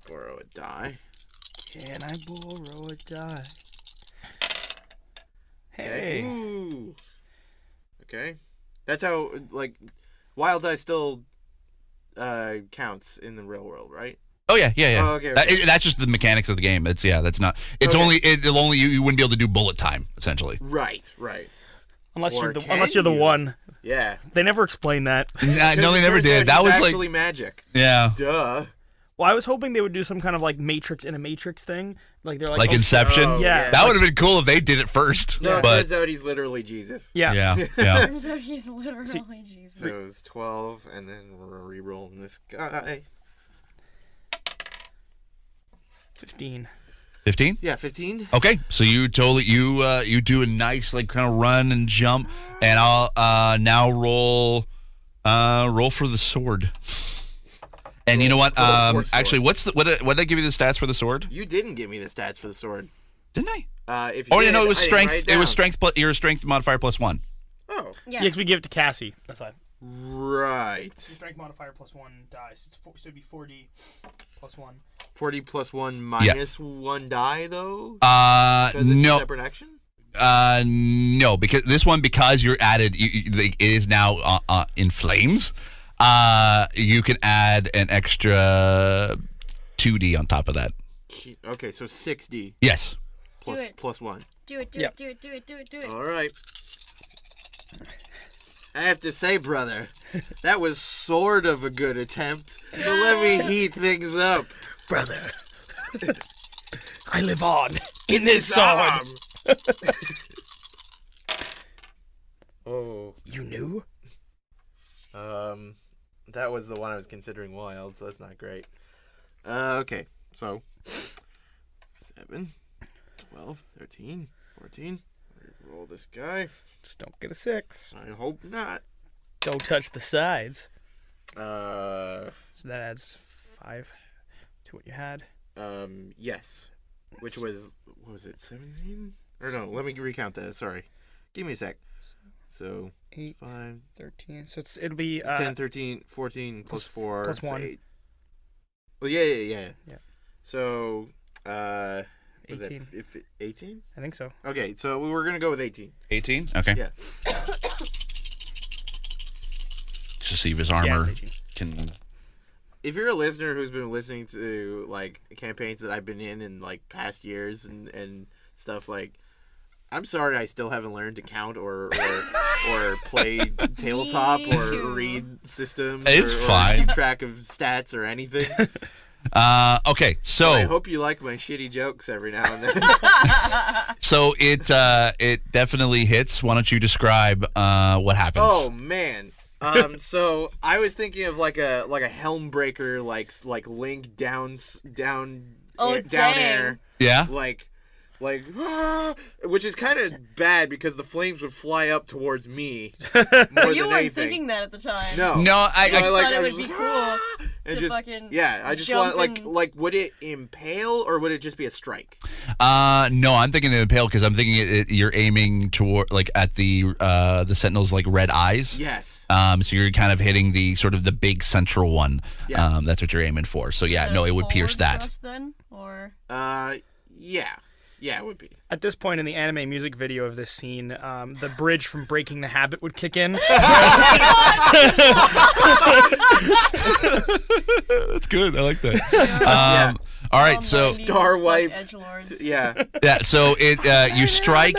Borrow a die. Can I borrow a die? Okay. Hey. Ooh. Okay. That's how like wild die still counts in the real world, right? Oh yeah. Oh, okay, okay. That's just the mechanics of the game. That's not. It's Okay. it'll only you wouldn't be able to do bullet time essentially. Right. Unless Or you're the can you? one. Yeah. They never explained that. No, they never Turns did. out That it's was actually like magic. yeah, Duh. Well, I was hoping they would do some kind of like Matrix in a Matrix thing. Like they're like, like oh, Inception. Oh, Yeah. That would have been cool if they did it first. No, it but turns out he's literally Jesus. Yeah. yeah. Turns out he's literally Jesus. So it's 12, and then we're re-rolling this guy. 15. 15. Yeah, 15. Okay, so you totally you do a nice like kind of run and jump, and I'll now roll for the sword. And you know what? Roll for sword. Actually, what did I give you the stats for the sword? You didn't give me the stats for the sword. Didn't I? If you Oh, did, no, it was I didn't strength. write It was down. strength plus your strength modifier +1. Oh, Yeah. Yeah, 'cause we give it to Cassie. That's why. right. Strength modifier +1 dice. So it'd be 40 +1. 40 plus 1 minus 1 die, though? Because it's a No, separate action? no, because you're added. It is now in flames. You can add an extra 2d on top of that. Okay, so 6d Yes. Do it. plus 1. Do it, do Yep. it, do it, do it, do it, do it. All right. I have to say, brother, that was sort of a good attempt. But let me heat things up. Brother, I live on in this sword. Oh. You knew? That was the one I was considering wild, so that's not great. Okay, so 7, 12, 13, 14. Roll this guy. Just don't get a 6. I hope not. Don't touch the sides. Uh, So that adds 5 to what you had. yes. Which was, what was it, 17? Or no, let me recount that, sorry. Give me a sec. So 8, 5, 13. So it'll be 10, 13, 14 plus 4 plus 1. 8. Well, yeah. Yeah. So, was 18. that 18? I think so. Okay, so we were gonna go with 18. 18? Okay. Yeah. Just to see if his Yeah, armor it's 18. can. If you're a listener who's been listening to like campaigns that I've been in like past years and stuff, like, I'm sorry I still haven't learned to count or play tabletop Me or too. read systems. It's or fine. keep track of stats or anything. Okay, so I hope you like my shitty jokes every now and then. so it definitely hits. Why don't you describe what happens? Oh man. So I was thinking of like a helm breaker, like Link down Oh, down dang. air, Yeah. like which is kind of bad because the flames would fly up towards me more You than weren't anything. thinking that at the time. No, No, I I just like, thought I it was would be like, cool and to just fucking I just jump want and- like would it impale or would it just be a strike? No, I'm thinking of impale because I'm thinking you're aiming toward like at the Sentinel's like red eyes. Yes. So you're kind of hitting the sort of the big central one. Yeah. That's what you're aiming for. So yeah, no, it would pierce forward that. thrust then, or Yeah, it would be. At this point in the anime music video of this scene, the bridge from Breaking the Habit would kick in. That's good. I like that. Yeah. All right, so Star wipe. edgelords. Yeah. yeah, so it you strike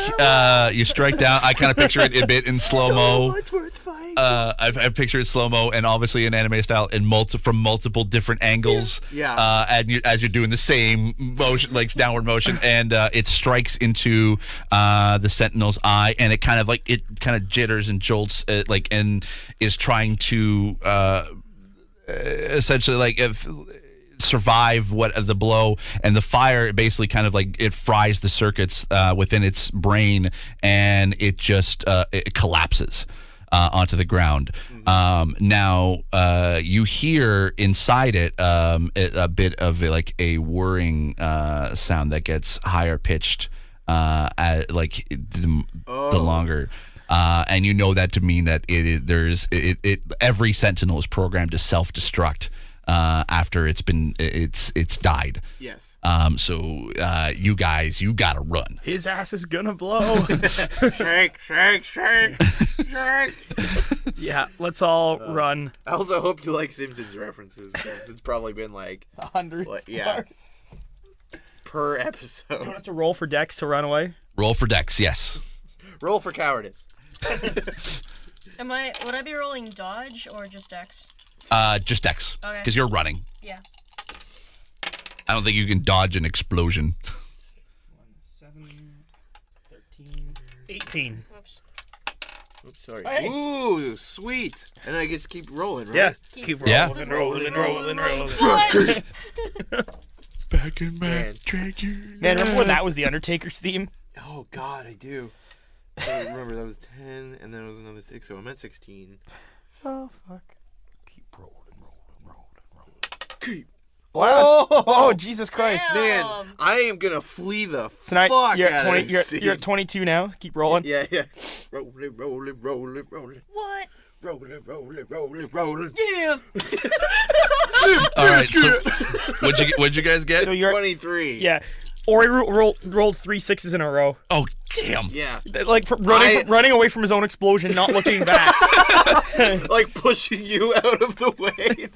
down. I kind of picture it a bit in slow mo. It's worth fighting. I picture it slow mo and obviously in anime style from multiple different angles. Yeah. As you're doing the same motion, like downward motion, and it strikes into the Sentinel's eye, and it kind of jitters and jolts, and is trying to essentially survive the blow, and the fire basically kind of like it fries the circuits within its brain, and it just it collapses onto the ground. Now you hear inside it a bit of a whirring sound that gets higher pitched at the longer. And you know that to mean that every Sentinel is programmed to self-destruct after it's died. Yes. So you guys, you gotta run. His ass is gonna blow. Shake, shake, shake, shake. Yeah, let's all run. I also hope you like Simpsons references because it's probably been like Hundreds. yeah, per You episode. don't have to roll for Dex to run away. Roll for Dex, yes. Roll for cowardice. Would I be rolling dodge or just Dex? Just Dex, Okay. because you're running. Yeah. I don't think you can dodge an explosion. 7, 13, 18. Oops. Oops, sorry. Hey. Ooh, sweet. And I guess keep rolling, right? Yeah. Keep Yeah. rolling. What? Back in my Man. dragon. Man, remember when that was the Undertaker's theme? Oh God, I do. I remember that was 10, and then it was another 6, so I'm at 16. Oh fuck. Keep rolling. Keep. Wow. Oh, Oh Jesus Christ. Damn. man, I am gonna flee the So now fuck you're out at 20. of this You're at 22 now. Keep rolling. Yeah. Rolling, rolling, rolling, rolling, What? rolling, rolling, rolling, rolling. Yeah. All right. So, what'd you guys get? So you're 23. yeah. Ori rolled 3 6s in a row. Oh damn. Yeah. Like running away from his own explosion, not looking back. Like pushing you out of the way.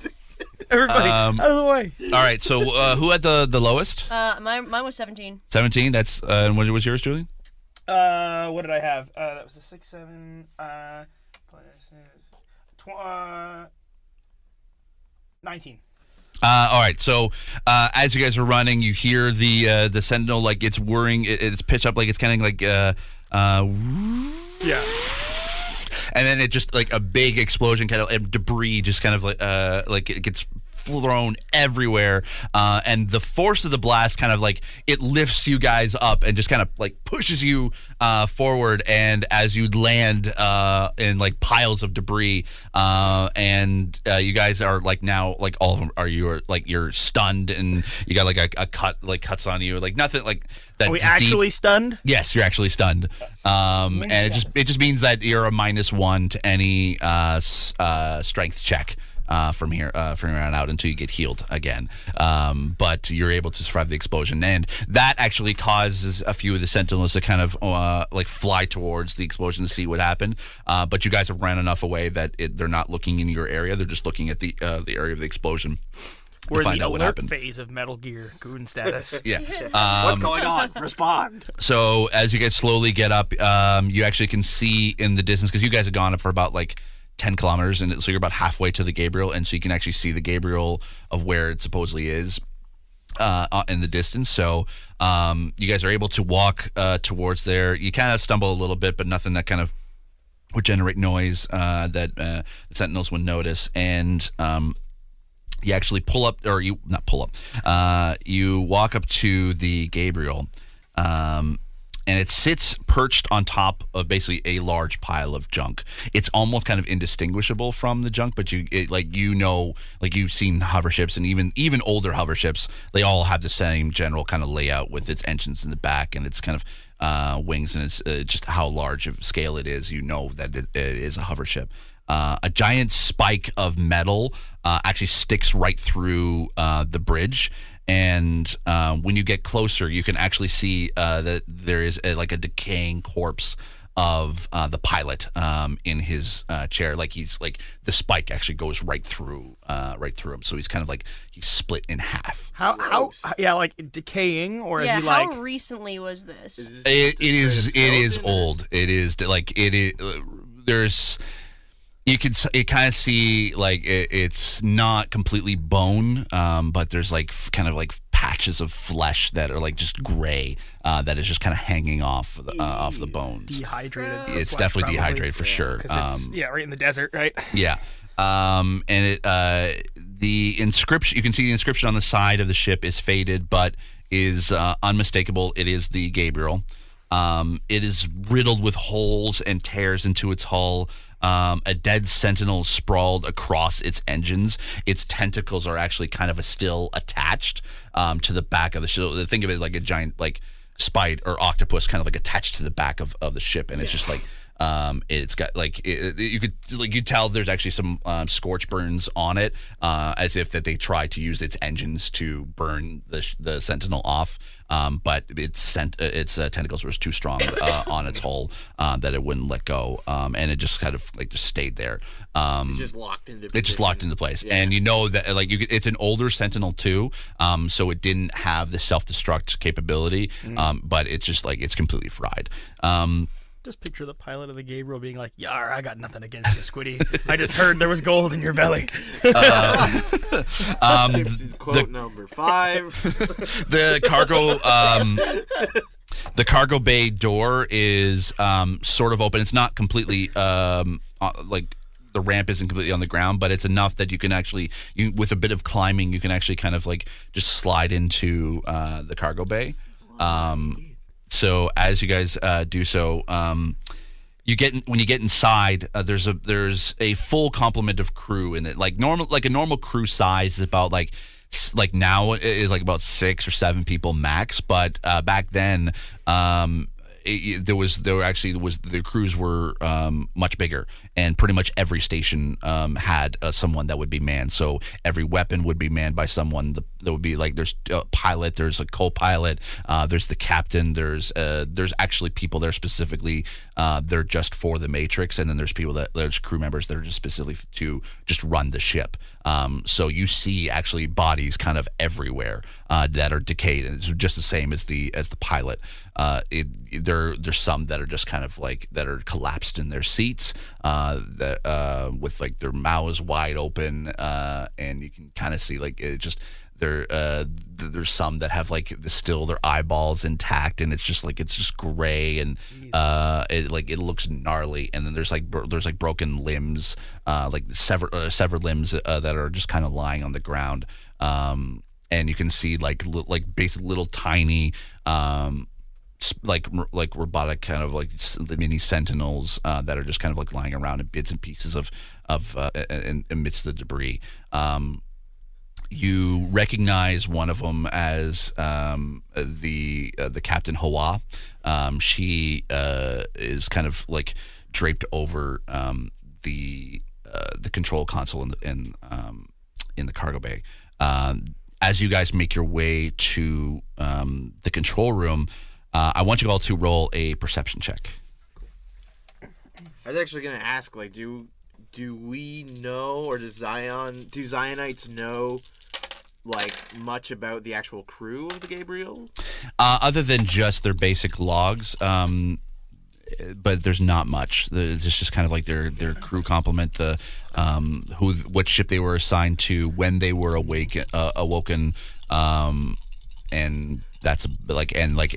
Everybody out of the way. All right. So who had the lowest? Mine was 17. 17. That's and what was yours, Julian? What did I have? That was a 6 7. Plus, 19. All right. So as you guys are running, you hear the Sentinel like it's whirring. It's pitched up like it's kind of like Yeah. and then it just like a big explosion, kind of and debris, just kind of like it gets thrown everywhere, and the force of the blast kind of like it lifts you guys up and just kind of like pushes you forward, and as you land in like piles of debris, and you guys are like now like all of them are you're stunned, and you got like a cut like cuts on you, like nothing like that. Are we actually stunned? Yes, you're actually stunned. And it just means that you're a -1 to any strength check from here on out until you get healed again. But you're able to survive the explosion, and that actually causes a few of the sentinels to kind of like fly towards the explosion to see what happened. But you guys have ran enough away that they're not looking in your area; they're just looking at the area of the explosion. We're in find the out what alert happened. phase of Metal Gear Goon status. Yeah. What's going on? Respond. So as you guys slowly get up, you actually can see in the distance, because you guys have gone up for about like 10 kilometers, and so you're about halfway to the Gabriel, and so you can actually see the Gabriel of where it supposedly is in the distance. So you guys are able to walk towards there. You kind of stumble a little bit, but nothing that kind of would generate noise that the sentinels would notice. And you actually you walk up to the Gabriel, and it sits perched on top of basically a large pile of junk. It's almost kind of indistinguishable from the junk, but you've seen hover ships, and even older hover ships, they all have the same general kind of layout with its engines in the back and its kind of wings, and it's just how large of scale it is. You know that it is a hover ship. A giant spike of metal actually sticks right through the bridge, and when you get closer, you can actually see that there is a decaying corpse of the pilot in his chair. Like he's like the spike actually goes right through him. So he's kind of like he's split in half. How like decaying, or is he like? How recently was this? It is old. It is like it is. There's. You kind of see like it's not completely bone, but there's like kind of like patches of flesh that are like just gray that is just kind of hanging off the bones. Dehydrated. It's flesh, definitely probably. dehydrated for sure. 'Cause it's, right in the desert, right? Yeah. And the inscription, you can see the inscription on the side of the ship is faded, but is unmistakable. It is the Gabriel. It is riddled with holes and tears into its hull. A dead sentinel sprawled across its engines. Its tentacles are actually kind of still attached to the back of the ship. Think of it like a giant like spider or octopus kind of like attached to the back of the ship, and it's just like it's got like you could tell there's actually some scorch burns on it, as if that they tried to use its engines to burn the sentinel off, but its tentacles were too strong on its hull that it wouldn't let go, and it just kind of like just stayed there. It's just locked into. It just locked into place, and you know that like it's an older sentinel too, so it didn't have the self-destruct capability, but it's just like it's completely fried. Just picture the pilot of the Gabriel being like, "Yar, I got nothing against you, Squiddy. I just heard there was gold in your belly." Simpsons quote number 5. The cargo bay door is sort of open. It's not completely like the ramp isn't completely on the ground, but it's enough that you can actually with a bit of climbing you can actually kind of like just slide into the cargo bay. So as you guys do so, when you get inside, there's a full complement of crew in it. Like a normal crew size is about like now it is like about 6 or 7 people max. But back then, the crews were much bigger, and pretty much every station had someone that would be manned. So every weapon would be manned by someone. There would be like there's a pilot, there's a co-pilot, there's the captain, there's actually people there specifically they're just for the Matrix, and then there's crew members that are just specifically to just run the ship. So you see actually bodies kind of everywhere that are decayed, and it's just the same as the pilot. There's some that are just kind of like that are collapsed in their seats, that with like their mouths wide open, and you can kind of see like it just there's some that have like still their eyeballs intact, and it's just gray, and it looks gnarly. And then there's broken limbs, like severed limbs that are just kind of lying on the ground. And you can see like basically little tiny like robotic kind of like mini sentinels that are just kind of like lying around in bits and pieces of amidst the debris. You recognize one of them as the Captain Hawa. She is kind of like draped over the control console in the cargo bay. As you guys make your way to the control room, I want you all to roll a perception check. I was actually going to ask, like, do we know, or do Zionites know, like, much about the actual crew of the Gabriel? Other than just their basic logs, but there's not much. It's just kind of like their crew complement, what ship they were assigned to, when they were awoken, and that's like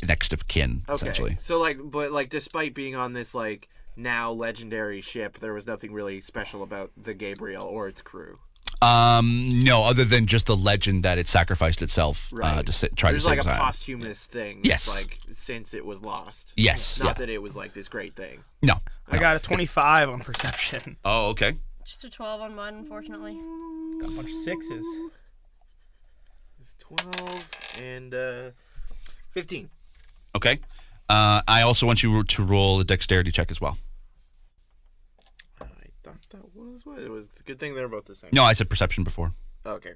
next of kin, essentially. So but despite being on this like now legendary ship, there was nothing really special about the Gabriel or its crew. No, other than just the legend that it sacrificed itself right. to try There's to save like a Zion. posthumous thing. Yes. Like since it was lost. Yes. Not that it was like this great thing. No. I got a 25 on perception. Oh, okay. Just a 12 on mine, unfortunately. Got a bunch of sixes. It's 12 and 15. Okay. I also want you to roll a dexterity check as well. I thought that was what it was. A good thing they're both the same. No, I said perception before. Okay.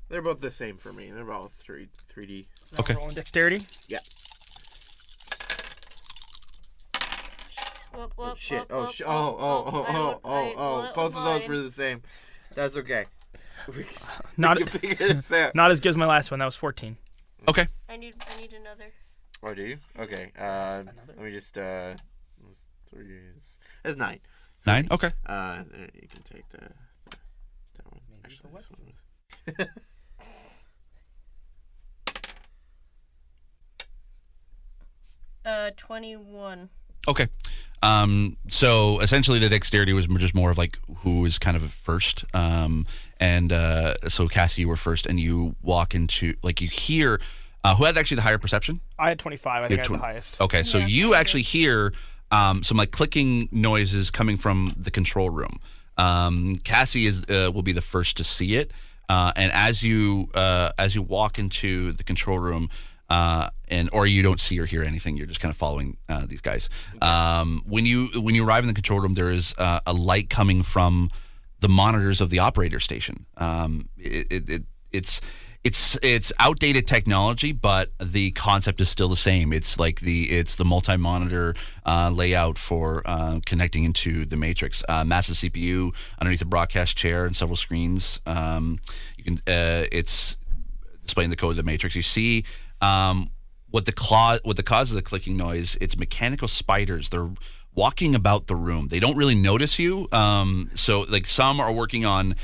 They're both the same for me. They're both 3D. Okay. Rolling dexterity. Yeah. Whoop, Oh whoop, shit. whoop, Oh whoop, shit. whoop, Oh. whoop. I don't- Both of those mine. were the same. That's okay. We Not can figure this out. not as good as my last one. That was 14. Okay. I need another. Oh, do you? Okay. Let me just that's 9. 9? Okay. You can take that one. Actually, this one was 21. Okay. So essentially the dexterity was just more of like who was kind of first. So Cassie, you were first, and you walk into, like, you hear, who had actually the higher perception? I had 25. I think I had the highest. Okay, so Yeah, you I actually hear some like clicking noises coming from the control room. Cassie will be the first to see it, and as you walk into the control room, or you don't see or hear anything, you're just kind of following these guys. When you arrive in the control room, there is a light coming from the monitors of the operator station. It's outdated technology, but the concept is still the same. It's like the multi-monitor layout for connecting into the matrix. Massive CPU underneath the broadcast chair and several screens. It's displaying the code of the matrix. You see what the cause of the clicking noise. It's mechanical spiders. They're walking about the room. They don't really notice you. So like some are working on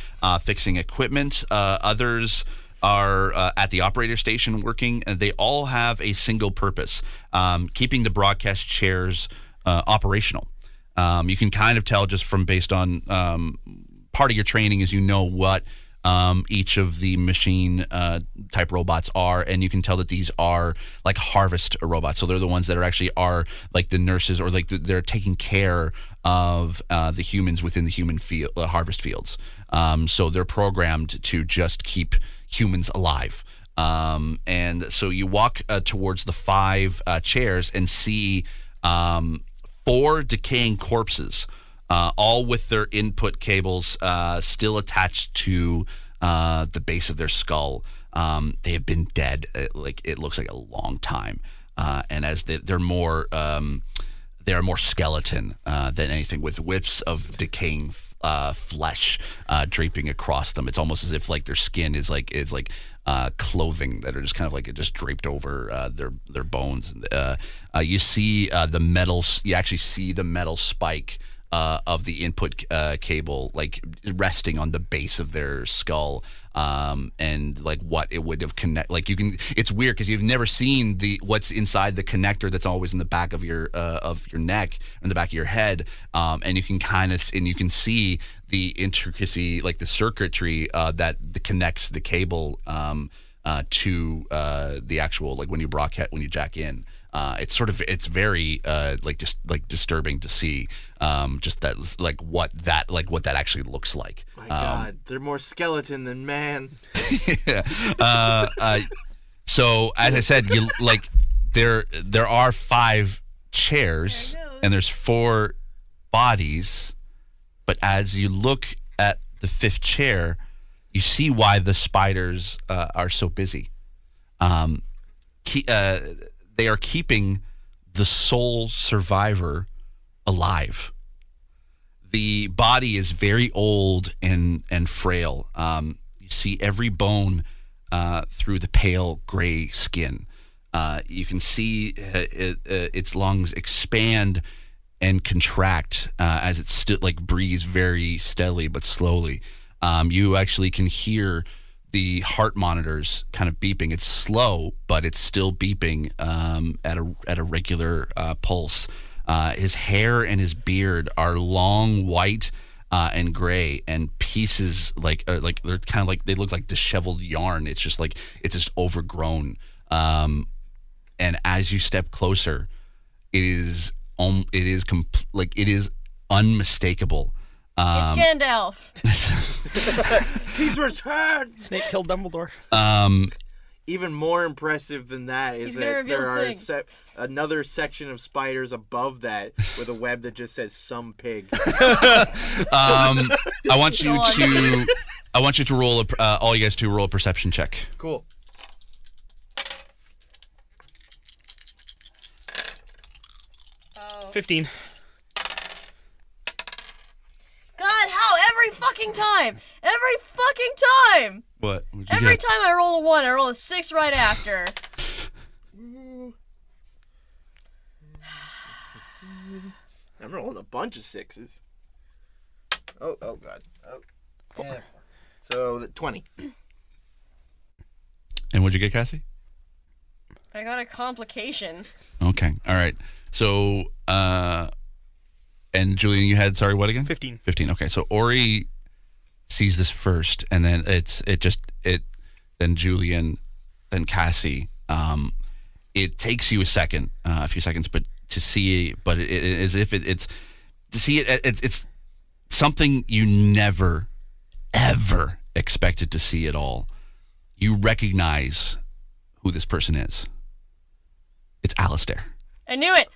fixing equipment. Others are at the operator station working, and they all have a single purpose: keeping the broadcast chairs operational. You can kind of tell just from based on part of your training is what each of the machine type robots are, and you can tell that these are like harvest robots. So they're the ones that are like the nurses, or like they're taking care of the humans within the human field, harvest fields. So they're programmed to just keep humans alive. And so you walk towards the 5 chairs and see 4 decaying corpses, all with their input cables still attached to the base of their skull. They have been dead, it looks like a long time. And as they're more skeleton than anything, with whips of decaying flesh draping across them. It's almost as if like their skin is like clothing that are just kind of like just draped over their bones. You see the metals. You actually see the metal spike the input cable, like resting on the base of their skull, and like what it would have connect. Like it's weird because you've never seen what's inside the connector that's always in the back of your neck, in the back of your head, and you can see the intricacy, like the circuitry that connects the cable to the actual, like when you jack in. It's very like disturbing to see, just that what that actually looks like. My God, they're more skeleton than man. Yeah. So as I said, there are 5 chairs and there's 4 bodies, but as you look at the 5th chair, you see why the spiders are so busy. They are keeping the sole survivor alive. The body is very old and frail. You see every bone through the pale gray skin. You can see its lungs expand and contract as it still breathes very steadily but slowly. You actually can hear the heart monitors kind of beeping. It's slow, but it's still beeping at a regular pulse. His hair and his beard are long white and gray, and pieces they're kind of like they look like disheveled yarn. It's just overgrown. And as you step closer, it is unmistakable. It's Gandalf. He's returned. Snape killed Dumbledore. Even more impressive than that is that there are another section of spiders above that with a web that just says "some pig." I want you to roll all you guys to roll a perception check. Cool. Oh. 15. God, how? Every fucking time! What? Every time I roll a 1, I roll a 6 right after. I'm rolling a bunch of 6s. Oh God. Oh. Yeah. So 20. And what'd you get, Cassie? I got a complication. Okay. All right. So, and Julian, you had, sorry, what again? 15. 15. Okay. So Orie sees this first, and then then Julian, then Cassie. It takes you a few seconds, but to see, but it as if it's to see it. It's something you never, ever expected to see at all. You recognize who this person is. It's Alistair. I knew it!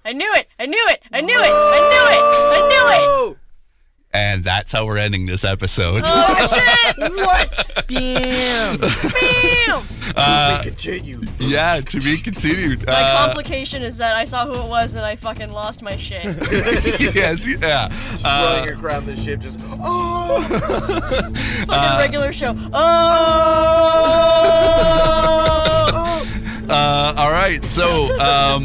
And that's how we're ending this episode. Oh, shit! What? Bam! To be continued. Yeah, to be continued. My complication is that I saw who it was and I fucking lost my shit. Yes, yeah. Just running around the ship, just Fucking regular show. All right, so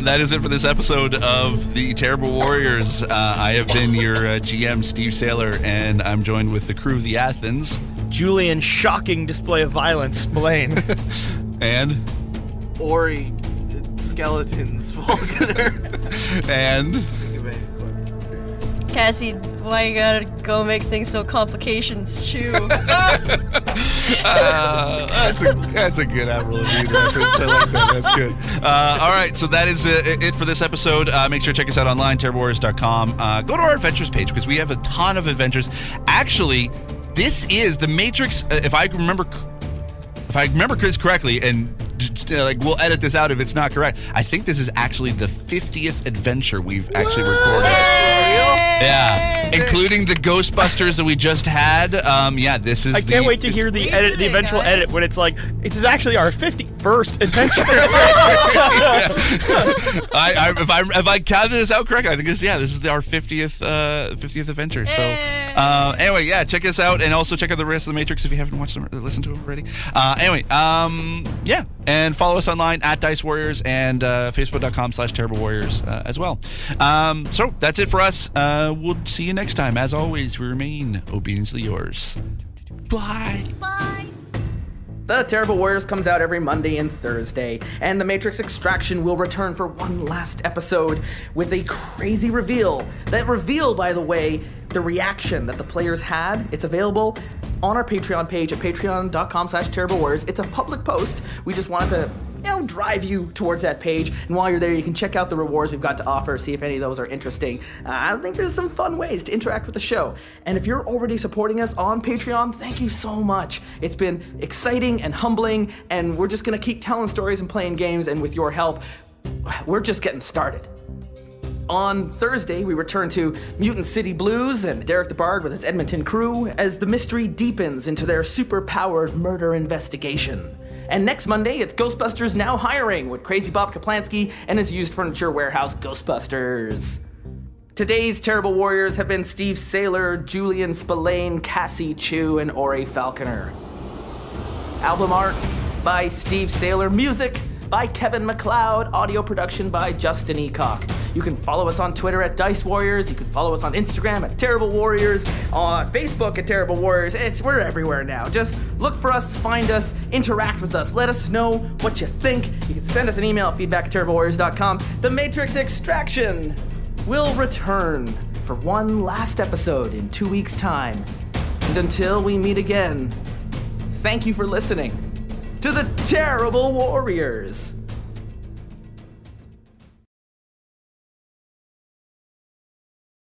that is it for this episode of The Terrible Warriors. I have been your GM, Steve Saylor, and I'm joined with the crew of the Athens. Julian, shocking display of violence, Spillane. And? Orie, skeletons, Falconer. And? Cassie, why you gotta go make things so complications, Chew? That's a good Avril Lavigne reference. I like that. That's good. All right, so that is it for this episode. Make sure to check us out online, terriblewarriors.com. Go to our adventures page because we have a ton of adventures. Actually, this is the Matrix. If I remember Chris correctly, and we'll edit this out if it's not correct. I think this is actually the 50th adventure we've actually recorded. Yeah, including the Ghostbusters that we just had. This is. I can't wait to hear the edit, the eventual edit when it's like, it is actually our 51st adventure. If I counted this out correctly, I think this is our 50th adventure. So anyway, check us out and also check out the rest of the Matrix if you haven't watched them or listened to them already. And follow us online at Dice Warriors and Facebook.com/Terrible Warriors as well. So that's it for us. yes, we'll see you next time. As always, we remain obediently yours. Bye. Bye. The Terrible Warriors comes out every Monday and Thursday, and The Matrix Extraction will return for one last episode with a crazy reveal. That reveal, by the way, the reaction that the players had, it's available on our Patreon page at patreon.com/terriblewarriors. It's a public post. We just wanted to drive you towards that page. And while you're there, you can check out the rewards we've got to offer, see if any of those are interesting. I think there's some fun ways to interact with the show. And if you're already supporting us on Patreon, thank you so much. It's been exciting and humbling, and we're just going to keep telling stories and playing games, and with your help, we're just getting started. On Thursday, we return to Mutant City Blues and Derek the Bard with his Edmonton crew as the mystery deepens into their super-powered murder investigation. And next Monday, it's Ghostbusters Now Hiring with Crazy Bob Kaplansky and his used furniture warehouse, Ghostbusters. Today's Terrible Warriors have been Steve Saylor, Julian, Spillane, Cassie, Chui, and Orie Falconer. Album art by Steve Saylor, music by Kevin MacLeod, audio production by Justin Eacock. You can follow us on Twitter at Dice Warriors. You can follow us on Instagram at Terrible Warriors, on Facebook at Terrible Warriors. We're everywhere now. Just look for us, find us, interact with us. Let us know what you think. You can send us an email, feedback@terriblewarriors.com. The Matrix Extraction will return for one last episode in 2 weeks' time. And until we meet again, thank you for listening to the Terrible Warriors.